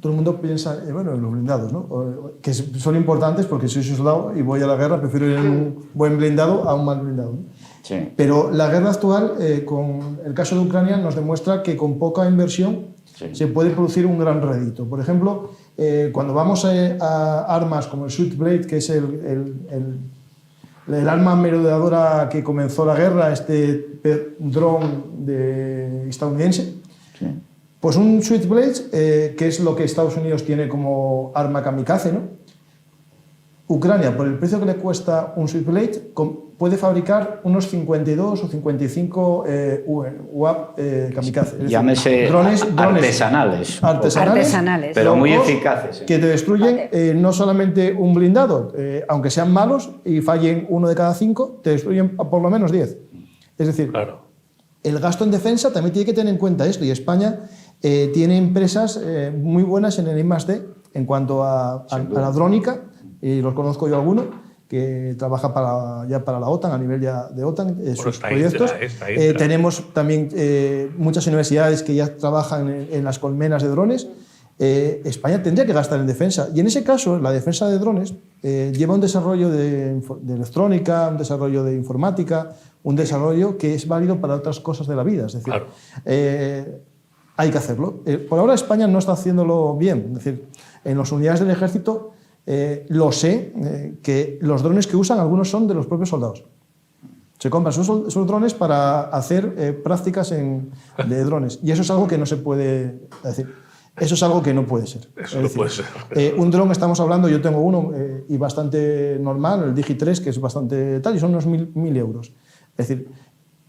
todo el mundo piensa bueno, en los blindados, ¿no? Que son importantes porque si soy soldado y voy a la guerra, prefiero ir en un buen blindado a un mal blindado, ¿no? Sí. Pero la guerra actual, con el caso de Ucrania, nos demuestra que con poca inversión se puede producir un gran rédito. Por ejemplo, cuando vamos a armas como el Switchblade, que es el arma merodeadora que comenzó la guerra, este dron estadounidense, Sí. pues un Switchblade, que es lo que Estados Unidos tiene como arma kamikaze, ¿no? Ucrania, por el precio que le cuesta un Switchblade, puede fabricar unos 52 o 55 UAP kamikaze. Llámese drones artesanales, pero muy eficaces. Que te destruyen no solamente un blindado, aunque sean malos y fallen 1 de cada 5, te destruyen por lo menos 10. Es decir, Claro. el gasto en defensa también tiene que tener en cuenta esto, y España tiene empresas muy buenas en el I+D en cuanto a la drónica, y los conozco yo alguno, que trabaja ya para la OTAN, a nivel ya de OTAN, sus proyectos. Tenemos también muchas universidades que ya trabajan en las colmenas de drones. España tendría que gastar en defensa, y en ese caso la defensa de drones lleva un desarrollo de electrónica, un desarrollo de informática, un desarrollo que es válido para otras cosas de la vida. Es decir, Claro. Hay que hacerlo. Por ahora España no está haciéndolo bien. Es decir, en las unidades del ejército lo sé, que los drones que usan, algunos son de los propios soldados. Se compran esos drones para hacer prácticas de drones. Y eso es algo que no se puede decir. Eso es algo que no puede ser. Eso no puede ser. Un dron, estamos hablando, yo tengo uno y bastante normal, el Digi3, que es bastante tal, y son unos 1.000 euros. Es decir,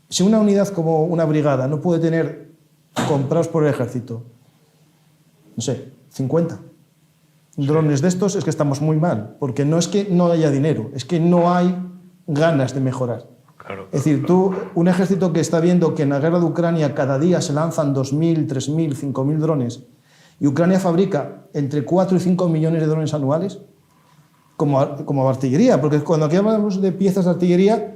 si una unidad como una brigada no puede tener comprados por el ejército, no sé, 50 drones de estos, es que estamos muy mal, porque no es que no haya dinero, es que no hay ganas de mejorar. Claro, es decir, un ejército que está viendo que en la guerra de Ucrania cada día se lanzan 2.000, 3.000, 5.000 drones, y Ucrania fabrica entre 4 y 5 millones de drones anuales, como artillería, porque cuando aquí hablamos de piezas de artillería,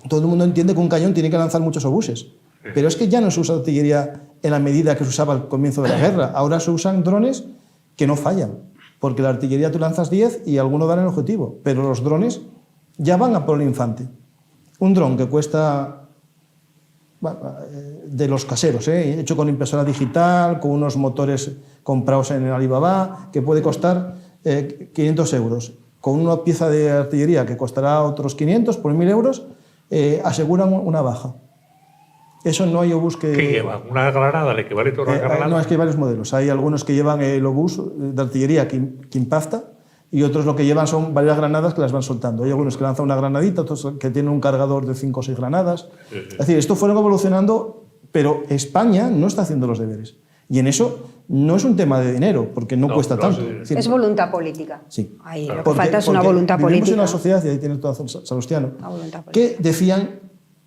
todo el mundo entiende que un cañón tiene que lanzar muchos obuses. Pero es que ya no se usa artillería en la medida que se usaba al comienzo de la guerra. Ahora se usan drones que no fallan, porque la artillería tú lanzas 10 y alguno dan el objetivo, pero los drones ya van a por el infante. Un dron que cuesta, de los caseros, hecho con impresora digital, con unos motores comprados en el Alibaba, que puede costar 500 euros. Con una pieza de artillería que costará otros 500 por 1.000 euros, aseguran una baja. Eso no hay obús que... ¿Qué llevan? ¿Una granada? ¿El equivalente a una granada? No, es que hay varios modelos. Hay algunos que llevan el obús de artillería que impacta, y otros lo que llevan son varias granadas que las van soltando. Hay algunos que lanzan una granadita, otros que tienen un cargador de 5 o 6 granadas. Es decir, esto fueron evolucionando, pero España no está haciendo los deberes. Y en eso no es un tema de dinero, porque no cuesta tanto. Es voluntad política. Sí. Ahí lo que falta es una voluntad vivimos política. en una sociedad, y ahí tiene todo Salustiano, Una voluntad política. que decían,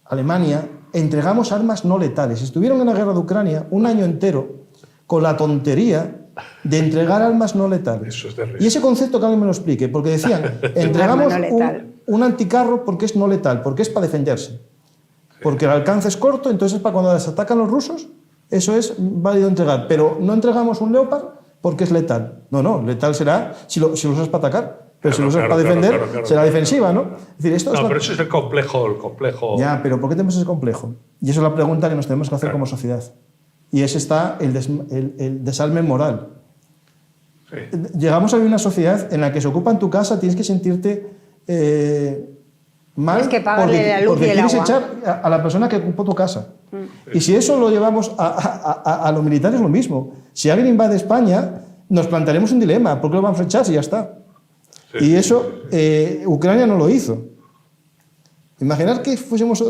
Alemania, entregamos armas no letales. Estuvieron en la guerra de Ucrania un año entero con la tontería de entregar armas no letales. Eso es de risa. Y ese concepto que alguien me lo explique, porque decían, entregamos Arma no letal. un anticarro porque es no letal, porque es para defenderse. Porque el alcance es corto, entonces es para cuando les atacan los rusos, eso es válido entregar. Pero no entregamos un Leopard porque es letal. No, letal será si lo usas para atacar. Pero si lo usas para defender, será defensiva, ¿no? Es decir, esto no, pero eso es el complejo. Ya, pero ¿por qué tenemos ese complejo? Y eso es la pregunta que nos tenemos que hacer como sociedad. Y ese está el desalme moral. Sí. Llegamos a vivir una sociedad en la que se ocupa en tu casa, tienes que sentirte mal. Tienes que pagarle la luz porque y el quieres agua. echar a la persona que ocupó tu casa. Y si eso lo llevamos a lo militar es lo mismo. Si alguien invade España, nos plantearemos un dilema. ¿Por qué lo vamos a echar si ya está? Sí. Y eso Ucrania no lo hizo. Imaginar que fuésemos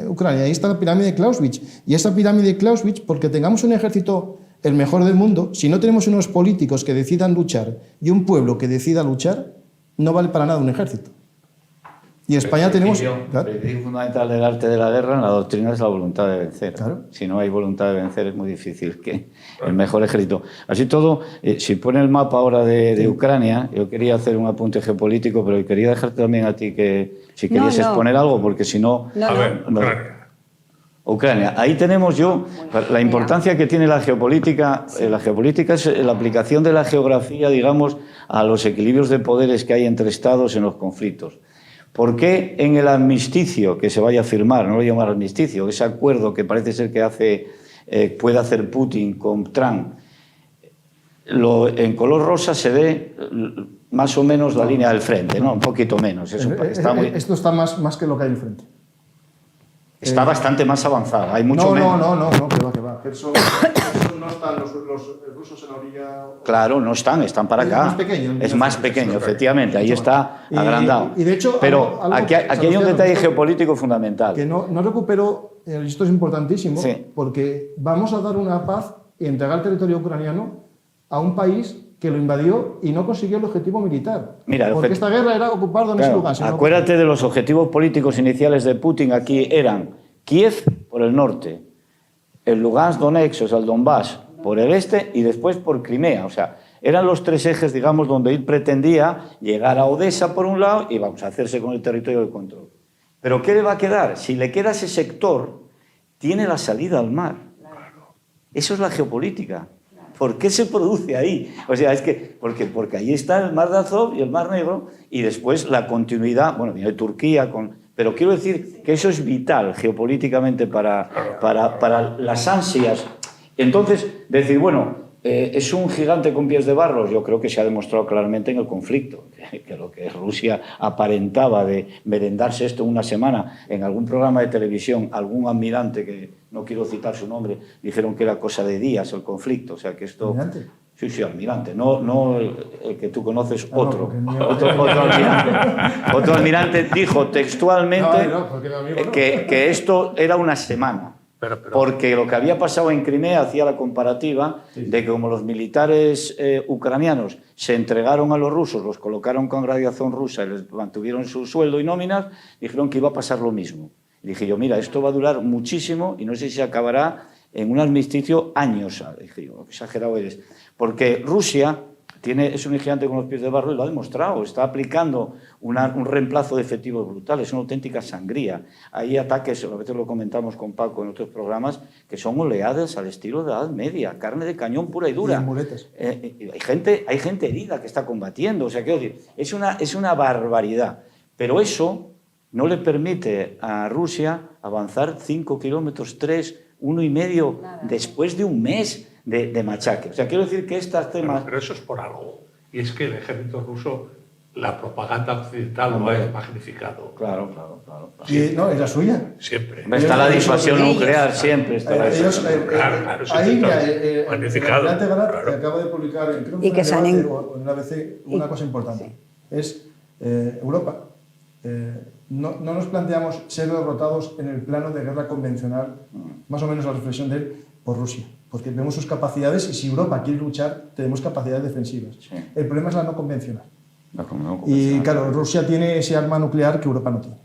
Ucrania, ahí está la pirámide de Clausewitz. Y esa pirámide de Clausewitz, porque tengamos un ejército el mejor del mundo, si no tenemos unos políticos que decidan luchar y un pueblo que decida luchar, no vale para nada un ejército. Y en España tenemos... El principio fundamental del arte de la guerra en la doctrina es la voluntad de vencer. Claro. Si no hay voluntad de vencer es muy difícil que el mejor ejército. Así todo, si pone el mapa ahora de Ucrania, yo quería hacer un apunte geopolítico, pero quería dejarte también a ti que si querías exponer algo, porque si no... A ver, Ucrania. Ahí tenemos la importancia que tiene la geopolítica. La geopolítica es la aplicación de la geografía, digamos, a los equilibrios de poderes que hay entre estados en los conflictos. ¿Por qué en el armisticio que se vaya a firmar, no lo llamar armisticio, ese acuerdo que parece ser que puede hacer Putin con Trump, en color rosa se ve más o menos la línea del frente, ¿no? Un poquito menos. Esto está más que lo que hay enfrente. Está bastante más avanzado, hay mucho no, menos. No, que va. Gerson no están los rusos en la orilla... Claro, no están para acá. Es más pequeño. Es más pequeño, efectivamente, ahí está agrandado. Y de hecho, pero aquí hay un detalle geopolítico fundamental. Que no recupero, esto es importantísimo, Sí. porque vamos a dar una paz y entregar el territorio ucraniano a un país que lo invadió y no consiguió el objetivo militar. Mira, porque esta guerra era ocupar Donetsk y Lugansk. Acuérdate de los objetivos políticos iniciales de Putin. Aquí eran Kiev por el norte, el Lugansk, Donetsk, o sea, el Donbass por el este y después por Crimea. O sea, eran los tres ejes, digamos, donde él pretendía llegar a Odessa por un lado y vamos a hacerse con el territorio de control. Pero ¿qué le va a quedar? Si le queda ese sector, tiene la salida al mar. Eso es la geopolítica. ¿Por qué se produce ahí? O sea, es que porque ahí está el mar de Azov y el mar Negro y después la continuidad, bueno, viene Turquía con... Pero quiero decir que eso es vital geopolíticamente para las ansias. Entonces, decir, bueno, ¿es un gigante con pies de barro? Yo creo que se ha demostrado claramente en el conflicto, que lo que Rusia aparentaba de merendarse esto una semana en algún programa de televisión, algún almirante, que no quiero citar su nombre, dijeron que era cosa de días el conflicto. O sea, que esto... ¿Almirante? Sí, almirante, no el que tú conoces, otro. No, Otro almirante. Otro almirante dijo textualmente que esto era una semana. Porque lo que había pasado en Crimea hacía la comparativa de que como los militares ucranianos se entregaron a los rusos, los colocaron con radiación rusa y les mantuvieron su sueldo y nóminas, dijeron que iba a pasar lo mismo. Y dije yo, mira, esto va a durar muchísimo y no sé si se acabará en un armisticio años. Dije yo, qué exagerado eres. Porque Rusia es un gigante con los pies de barro y lo ha demostrado. Está aplicando un reemplazo de efectivos brutales, es una auténtica sangría. Hay ataques, a veces lo comentamos con Paco en otros programas, que son oleadas al estilo de la Edad Media, carne de cañón pura y dura. Y muletas. Hay gente herida que está combatiendo. O sea, quiero decir, es una barbaridad. Pero eso no le permite a Rusia avanzar 5 kilómetros, 3, 1,5, después de un mes de machaque. O sea, quiero decir que estos temas... Pero eso es por algo. Y es que el ejército ruso, la propaganda occidental lo ha magnificado. Claro. ¿Y la suya? Siempre. Está la disuasión nuclear, siempre está la disuasión. Ahí, magnificado. el que acaba de publicar, creo que fue en el ABC, una cosa importante. Es Europa. No nos planteamos ser derrotados en el plano de guerra convencional, más o menos la reflexión de él, por Rusia. porque vemos sus capacidades y si Europa quiere luchar, tenemos capacidades defensivas. Sí. El problema es la no convencional. No, como no, Y claro, Rusia tiene ese arma nuclear que Europa no tiene.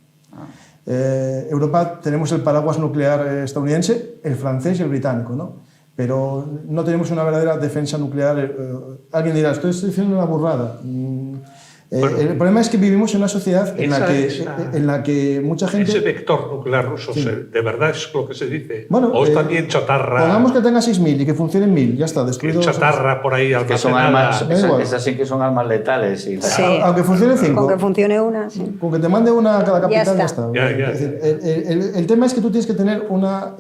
Europa tenemos el paraguas nuclear estadounidense, el francés y el británico, ¿no? Pero no tenemos una verdadera defensa nuclear. Alguien dirá, estoy diciendo una burrada. Bueno, el problema es que vivimos en una sociedad en la que mucha gente... Ese vector nuclear ruso, Sí. ¿de verdad es lo que se dice? Bueno, ¿O es también chatarra? Pongamos que tenga 6.000 y que funcionen 1.000, ya está, Que destruido. chatarra por ahí que son almacenada. armas, Da igual. esas sí que son armas letales. Y Sí. Aunque funcione 5. Con que funcione una, sí. Con que te mande una a cada capital, ya está. Ya, Es decir, el tema es que tú tienes que tener una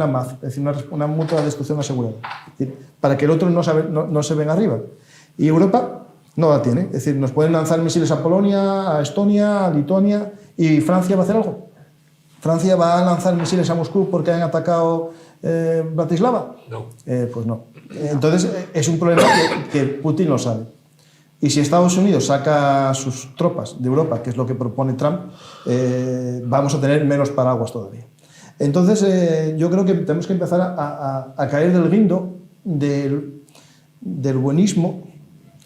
MAD, es decir, una mutua de destrucción asegurada, es decir, para que el otro no se venga arriba. Y Europa no la tiene. Es decir, nos pueden lanzar misiles a Polonia, a Estonia, a Lituania, y Francia va a hacer algo. Francia va a lanzar misiles a Moscú porque han atacado Bratislava. No. Pues no. Entonces, es un problema que Putin lo sabe. Y si Estados Unidos saca sus tropas de Europa, que es lo que propone Trump, vamos a tener menos paraguas todavía. Entonces, yo creo que tenemos que empezar a caer del guindo del buenismo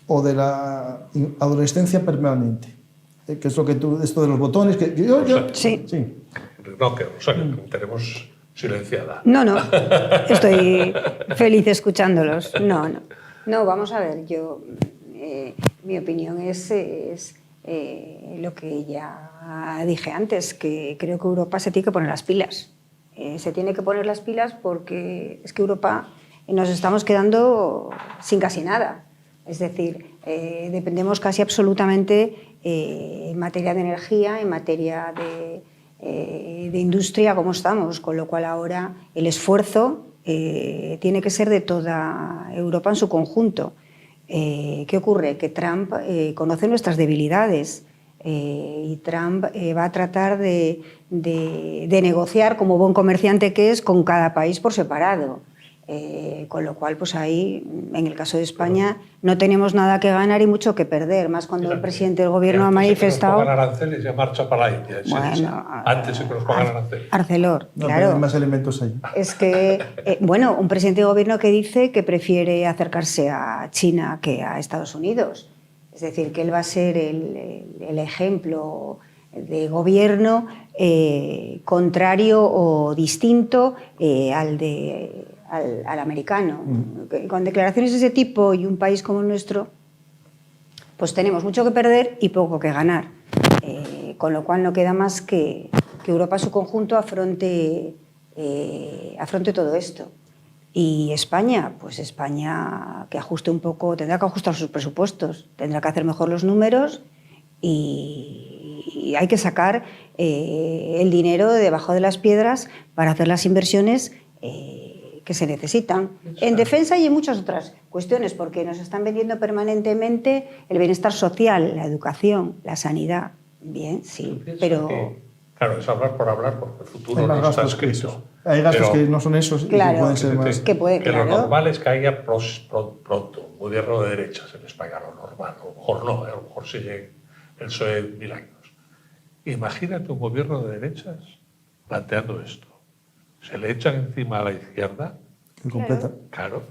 o de la adolescencia permanente, que es lo que tú, esto de los botones, que Sí. sí. No, que Rosario, que tenemos silenciada. No, estoy feliz escuchándolos. No, vamos a ver, mi opinión es lo que ya dije antes, que creo que Europa se tiene que poner las pilas. Se tiene que poner las pilas porque es que Europa nos estamos quedando sin casi nada. Es decir, dependemos casi absolutamente en materia de energía, en materia de industria, como estamos, con lo cual ahora el esfuerzo tiene que ser de toda Europa en su conjunto. ¿Qué ocurre? Que Trump conoce nuestras debilidades y Trump va a tratar de negociar como buen comerciante que es con cada país por separado. Con lo cual, pues ahí, en el caso de España, no tenemos nada que ganar y mucho que perder, más cuando el presidente del gobierno ha manifestado... Que nos pongan aranceles ya marcha para la India. Bueno, antes de que nos pongan aranceles. Arcelor, No, claro. pero hay más elementos ahí. Es que, bueno, un presidente de gobierno que dice que prefiere acercarse a China que a Estados Unidos. Es decir, que él va a ser el ejemplo de gobierno contrario o distinto al americano. Con declaraciones de ese tipo y un país como el nuestro, pues tenemos mucho que perder y poco que ganar. Con lo cual no queda más que Europa en su conjunto afronte todo esto. Y España, pues España que ajuste un poco, tendrá que ajustar sus presupuestos, tendrá que hacer mejor los números y hay que sacar el dinero de debajo de las piedras para hacer las inversiones que se necesitan en defensa y en muchas otras cuestiones, porque nos están vendiendo permanentemente el bienestar social, la educación, la sanidad. Bien, sí, pero... Claro, es hablar por hablar, porque el futuro Hay más no está gastos que escrito. esos. Hay gastos que no son esos y Claro, que pueden ser más. que puede, que claro. lo normal es que haya pronto un gobierno de derechas en España, lo normal. A lo mejor no, a lo mejor sigue el PSOE 1000 años. Imagínate un gobierno de derechas planteando esto. Se le echan encima a la izquierda. Que completa. Claro.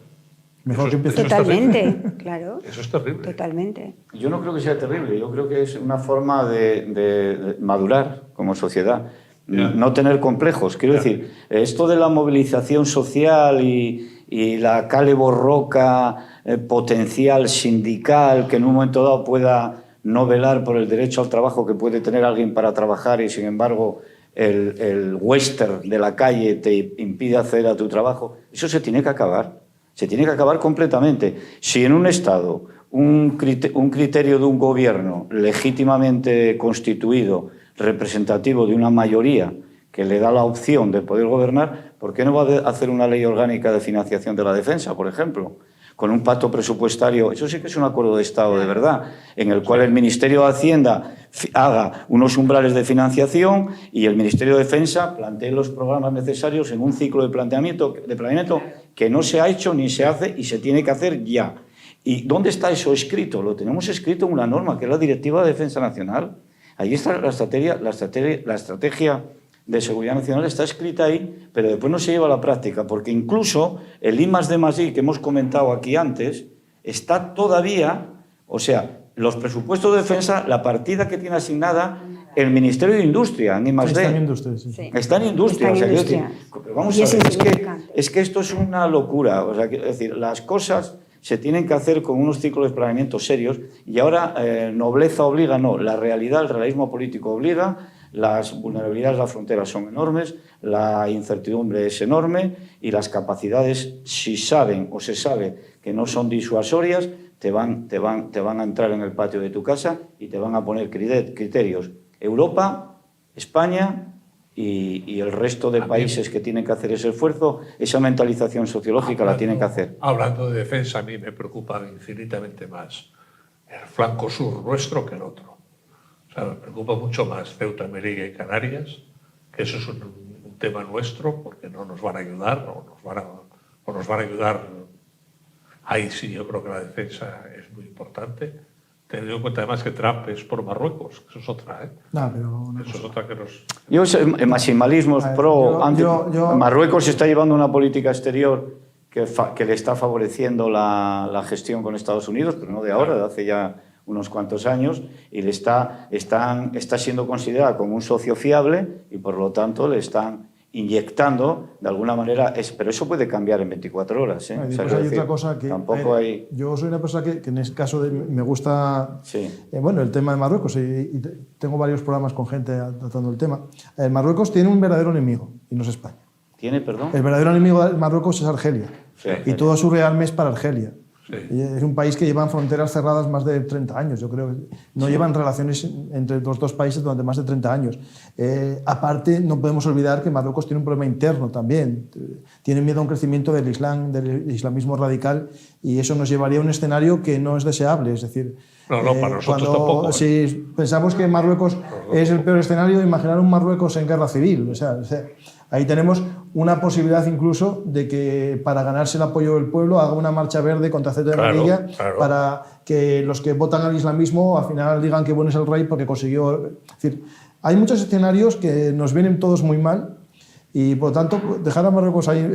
Mejor que empiece. Eso es terrible. Totalmente, claro. Eso es terrible. Totalmente. Yo no creo que sea terrible, yo creo que es una forma de madurar como sociedad, no tener complejos. Quiero decir, esto de la movilización social y la cale borroca potencial sindical que en un momento dado pueda no velar por el derecho al trabajo que puede tener alguien para trabajar y sin embargo el western de la calle te impide acceder a tu trabajo, eso se tiene que acabar. Se tiene que acabar completamente. Si en un Estado un criterio de un gobierno legítimamente constituido, representativo de una mayoría que le da la opción de poder gobernar, ¿por qué no va a hacer una ley orgánica de financiación de la defensa, por ejemplo? Con un pacto presupuestario, eso sí que es un acuerdo de Estado de verdad, en el cual el Ministerio de Hacienda haga unos umbrales de financiación y el Ministerio de Defensa plantee los programas necesarios en un ciclo de planeamiento que no se ha hecho ni se hace y se tiene que hacer ya. ¿Y dónde está eso escrito? Lo tenemos escrito en una norma, que es la Directiva de Defensa Nacional. Ahí está la estrategia de seguridad nacional está escrita ahí, pero después no se lleva a la práctica, porque incluso el I+D+I que hemos comentado aquí antes está todavía, o sea, los presupuestos de defensa, la partida que tiene asignada el Ministerio de Industria en I+D. Está en industria, sí. Sí. Está en industria. Está en o sea, industria. Vamos Y a es ver, insignificante. es que esto es una locura. O sea, es decir, las cosas se tienen que hacer con unos ciclos de planeamiento serios y ahora nobleza obliga, no, la realidad, el realismo político obliga, las vulnerabilidades de la frontera son enormes, la incertidumbre es enorme y las capacidades, si saben o se sabe que no son disuasorias, te van a entrar en el patio de tu casa y te van a poner criterios. Europa, España y el resto de países que tienen que hacer ese esfuerzo, esa mentalización sociológica la tienen que hacer. Hablando de defensa, a mí me preocupa infinitamente más el flanco sur nuestro que el otro. O sea, me preocupa mucho más Ceuta, Melilla y Canarias, que eso es un tema nuestro, porque no nos van a ayudar, o nos van a ayudar. Ahí sí, yo creo que la defensa es muy importante. Teniendo en cuenta además que Trump es por Marruecos, eso es otra, ¿eh? No, pero Eso es otra que nos... Yo, el maximalismo es pro... Marruecos está llevando una política exterior que le está favoreciendo la gestión con Estados Unidos, pero no de ahora, de hace ya unos cuantos años, y le está siendo considerada como un socio fiable y por lo tanto le están inyectando de alguna manera, pero eso puede cambiar en 24 horas. ¿eh? No, o sea, hay decir, otra cosa que tampoco hay... Yo soy una persona que en este caso me gusta Sí. bueno, el tema de Marruecos y tengo varios programas con gente tratando el tema. Marruecos tiene un verdadero enemigo y no es España. ¿Tiene, perdón? El verdadero enemigo de Marruecos es Argelia. Sí. Y todo su rearme es para Argelia. Sí. Y es un país que lleva fronteras cerradas más de 30 años, yo creo. No llevan relaciones entre los dos países durante más de 30 años. Aparte, no podemos olvidar que Marruecos tiene un problema interno también. Tienen miedo a un crecimiento del Islam, del islamismo radical, y eso nos llevaría a un escenario que no es deseable. Es decir, No, para nosotros tampoco. Si pensamos que Marruecos es el peor escenario, imaginar un Marruecos en guerra civil. O sea, ahí tenemos una posibilidad incluso de que para ganarse el apoyo del pueblo haga una marcha verde contra Ceuta y Melilla, para que los que votan al islamismo al final digan que bueno es el rey porque consiguió... Es decir, hay muchos escenarios que nos vienen todos muy mal y por lo tanto dejar a Marruecos ahí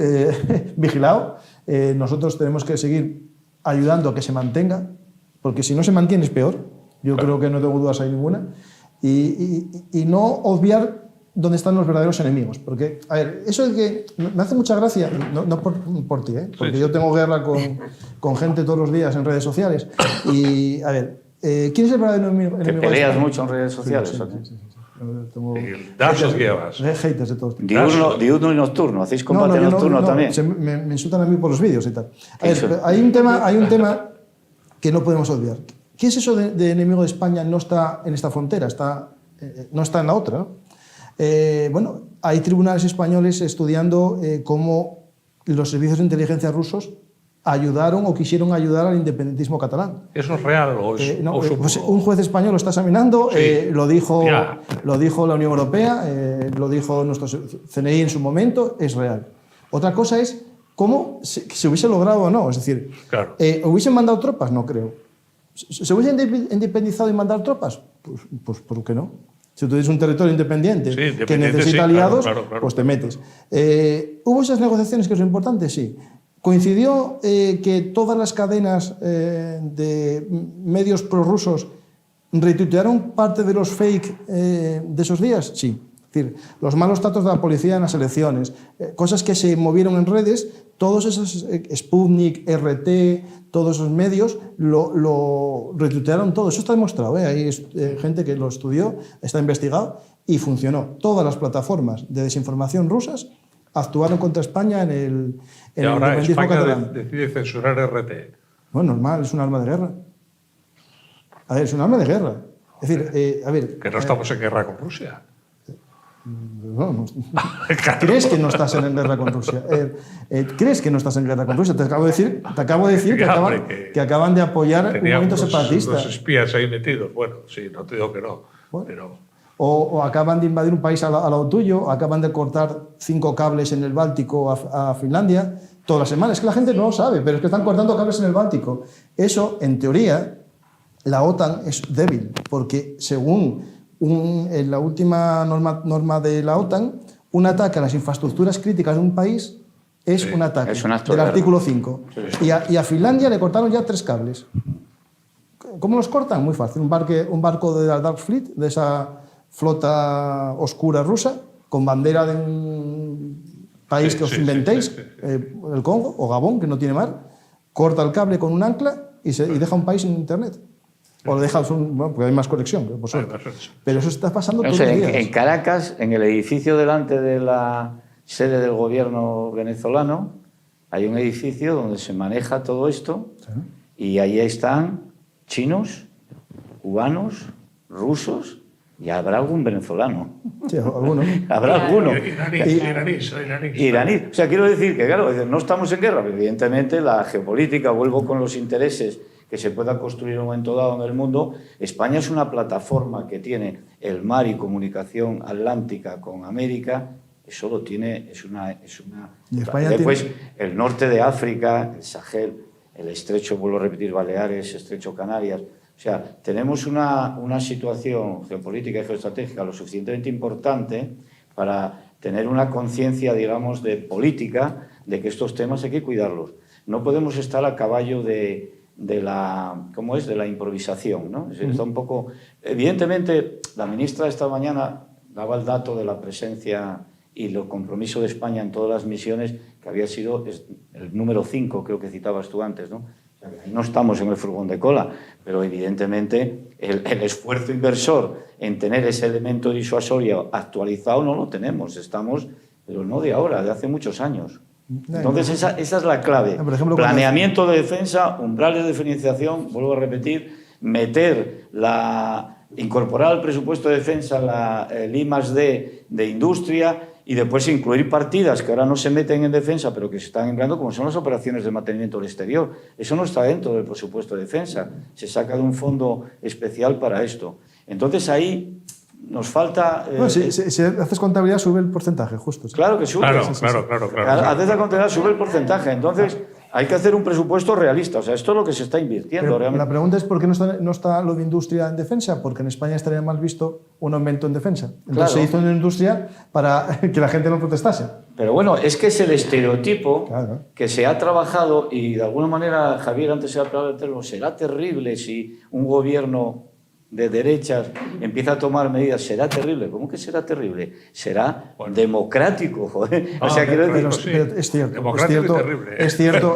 vigilado. Nosotros tenemos que seguir ayudando a que se mantenga, porque si no se mantiene es peor. Yo creo que no tengo dudas ahí ninguna. Y no obviar dónde están los verdaderos enemigos. Porque, a ver, eso es que me hace mucha gracia, no por ti, porque yo tengo guerra con gente todos los días en redes sociales. Y, a ver, ¿quién es el verdadero enemigo? ¿Te peleas mucho en redes sociales? Sí. Tengo ¿Dasos llevas? Haters de todos. Diurno y nocturno. ¿Hacéis combate nocturno también? Me insultan a mí por los vídeos y tal. A ver, hay un tema que no podemos olvidar. ¿Qué es eso de enemigo de España? No está en esta frontera, no está en la otra, ¿no? Bueno, hay tribunales españoles estudiando cómo los servicios de inteligencia rusos ayudaron o quisieron ayudar al independentismo catalán. ¿Eso es real o es pues un juez español lo está examinando, sí. Lo dijo la Unión Europea, lo dijo nuestro CNI en su momento, es real. Otra cosa es cómo se hubiese logrado o no, es decir, claro. ¿Hubiesen mandado tropas? No creo. ¿Se hubiesen independizado y mandar tropas? Pues ¿por qué no? Si tú tienes un territorio independiente que necesita aliados, claro. Pues te metes. ¿Hubo esas negociaciones que es lo importante? Sí. ¿Coincidió que todas las cadenas de medios prorrusos retuitearon parte de los fake de esos días? Sí. Es decir, los malos tratos de la policía en las elecciones, cosas que se movieron en redes, todos esos Sputnik, RT, todos esos medios lo retuitearon todo. Eso está demostrado, ¿eh? Hay gente que lo estudió, está investigado y funcionó. Todas las plataformas de desinformación rusas actuaron contra España en el y ahora independentismo catalán. Decide censurar RT. Bueno, normal, es un arma de guerra. A ver, es un arma de guerra. Es decir, a ver... Que no estamos en guerra con Rusia. No. ¿Crees que no estás en guerra con Rusia? ¿Crees que no estás en guerra con Rusia? Te acabo de decir que acaban de apoyar un movimiento separatista. Los espías ahí metidos. Bueno, sí, no te digo que no. Bueno, pero... o acaban de invadir un país al lado tuyo, o acaban de cortar 5 cables en el Báltico a Finlandia todas las semanas. Es que la gente no lo sabe, pero es que están cortando cables en el Báltico. Eso, en teoría, la OTAN es débil, porque según en la última norma de la OTAN, un ataque a las infraestructuras críticas de un país es un ataque es un acto del de artículo 5. Sí. Y a Finlandia le cortaron ya 3 cables. ¿Cómo los cortan? Muy fácil. Un barco de la Dark Fleet, de esa flota oscura rusa, con bandera de un país que os inventéis, el Congo o Gabón, que no tiene mar, corta el cable con un ancla y deja un país sin internet. O lo deja, bueno, porque hay más conexión, por suerte. Pero eso está pasando todos los días. En Caracas, en el edificio delante de la sede del gobierno venezolano, hay un edificio donde se maneja todo esto, y ahí están chinos, cubanos, rusos, y habrá algún venezolano. Sí, alguno. Habrá alguno. Iraní. O sea, quiero decir que, claro, no estamos en guerra, pero evidentemente la geopolítica, vuelvo con los intereses que se pueda construir en un momento dado en el mundo. España es una plataforma que tiene el mar y comunicación atlántica con América. Eso lo tiene, es una y España después tiene... el norte de África, el Sahel, el estrecho, vuelvo a repetir, Baleares, estrecho Canarias. O sea, tenemos una situación geopolítica y geoestratégica lo suficientemente importante para tener una conciencia, digamos, de política, de que estos temas hay que cuidarlos. No podemos estar a caballo de la improvisación, ¿no? Está un poco... Evidentemente, la ministra esta mañana daba el dato de la presencia y el compromiso de España en todas las misiones, que había sido el número 5, creo que citabas tú antes, ¿no? O sea, que no estamos en el furgón de cola, pero evidentemente el esfuerzo inversor en tener ese elemento disuasorio actualizado no lo tenemos, estamos, pero no de ahora, de hace muchos años. Entonces esa es la clave. Por ejemplo, planeamiento de defensa, umbrales de financiación, vuelvo a repetir, incorporar al presupuesto de defensa el I+D de industria y después incluir partidas que ahora no se meten en defensa pero que se están empleando, como son las operaciones de mantenimiento del exterior. Eso no está dentro del presupuesto de defensa, se saca de un fondo especial para esto. Entonces ahí nos falta... si haces contabilidad sube el porcentaje, justo. ¿Sí? Claro que sube. Claro. Haces la contabilidad sube el porcentaje. Entonces hay que hacer un presupuesto realista. O sea, esto es lo que se está invirtiendo realmente. La pregunta es ¿por qué no está lo de industria en defensa? Porque en España estaría mal visto un aumento en defensa. Entonces claro. se hizo una industria para que la gente no protestase. Pero bueno, es que es el estereotipo que se ha trabajado y de alguna manera, Javier, antes se ha hablado del término, será terrible si un gobierno de derechas empieza a tomar medidas, será terrible. ¿Cómo que será terrible? Será democrático, joder. O sea, quiero decir... Pero es cierto, democrático y terrible. Es cierto.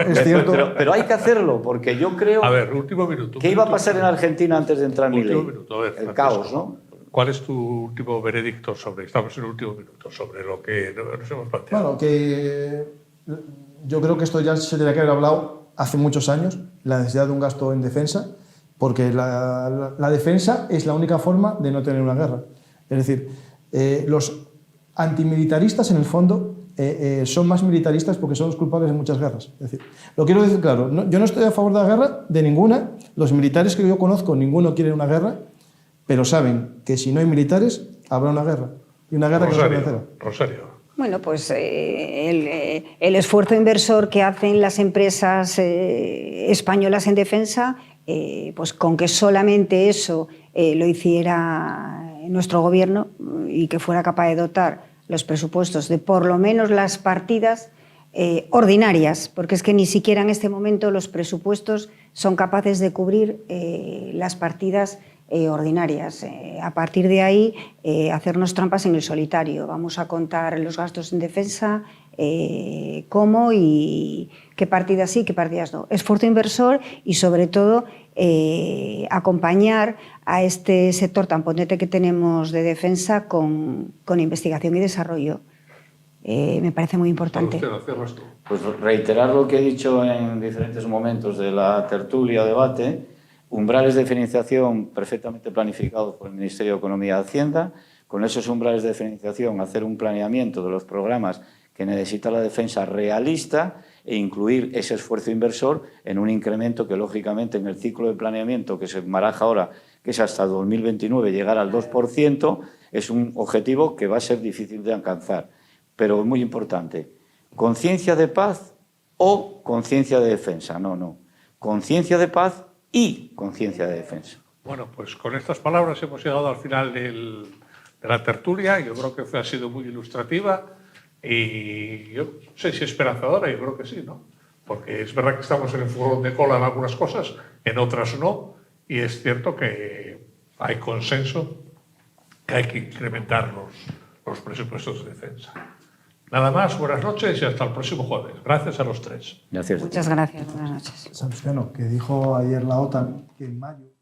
Pero hay que hacerlo, porque yo creo... A ver, último minuto. ¿Qué iba a pasar en Argentina antes de entrar Milei? Minuto, a ver, el Francisco, caos, ¿no? ¿Cuál es tu último veredicto estamos en el último minuto, sobre lo que nos hemos planteado? Bueno, que yo creo que esto ya se tendría que haber hablado hace muchos años, la necesidad de un gasto en defensa, porque la defensa es la única forma de no tener una guerra. Es decir, los antimilitaristas, en el fondo, son más militaristas porque son los culpables de muchas guerras. Es decir, lo quiero decir claro, yo no estoy a favor de la guerra, de ninguna. Los militares que yo conozco, ninguno quiere una guerra, pero saben que si no hay militares, habrá una guerra. Y una guerra que no se vencerá. Rosario. Bueno, pues el esfuerzo inversor que hacen las empresas españolas en defensa, pues con que solamente eso lo hiciera nuestro gobierno y que fuera capaz de dotar los presupuestos de por lo menos las partidas ordinarias, porque es que ni siquiera en este momento los presupuestos son capaces de cubrir las partidas ordinarias. A partir de ahí, hacernos trampas en el solitario. Vamos a contar los gastos en defensa, cómo y qué partidas sí, qué partidas no. Esfuerzo inversor y, sobre todo, acompañar a este sector tan potente que tenemos de defensa con investigación y desarrollo. Me parece muy importante. Pues reiterar lo que he dicho en diferentes momentos de la tertulia o debate, umbrales de financiación perfectamente planificados por el Ministerio de Economía y Hacienda. Con esos umbrales de financiación hacer un planeamiento de los programas que necesita la defensa realista e incluir ese esfuerzo inversor en un incremento que, lógicamente, en el ciclo de planeamiento que se baraja ahora, que es hasta 2029, llegar al 2%, es un objetivo que va a ser difícil de alcanzar. Pero es muy importante. ¿Conciencia de paz o conciencia de defensa? No. Conciencia de paz y conciencia de defensa. Bueno, pues con estas palabras hemos llegado al final de la tertulia. Yo creo que ha sido muy ilustrativa y yo no sé si esperanzadora, yo creo que sí, ¿no? Porque es verdad que estamos en el furgón de cola en algunas cosas, en otras no, y es cierto que hay consenso que hay que incrementar los presupuestos de defensa. Nada más, buenas noches y hasta el próximo jueves. Gracias a los tres. Gracias. Muchas gracias, buenas noches. Salustiano, que dijo ayer la OTAN que en mayo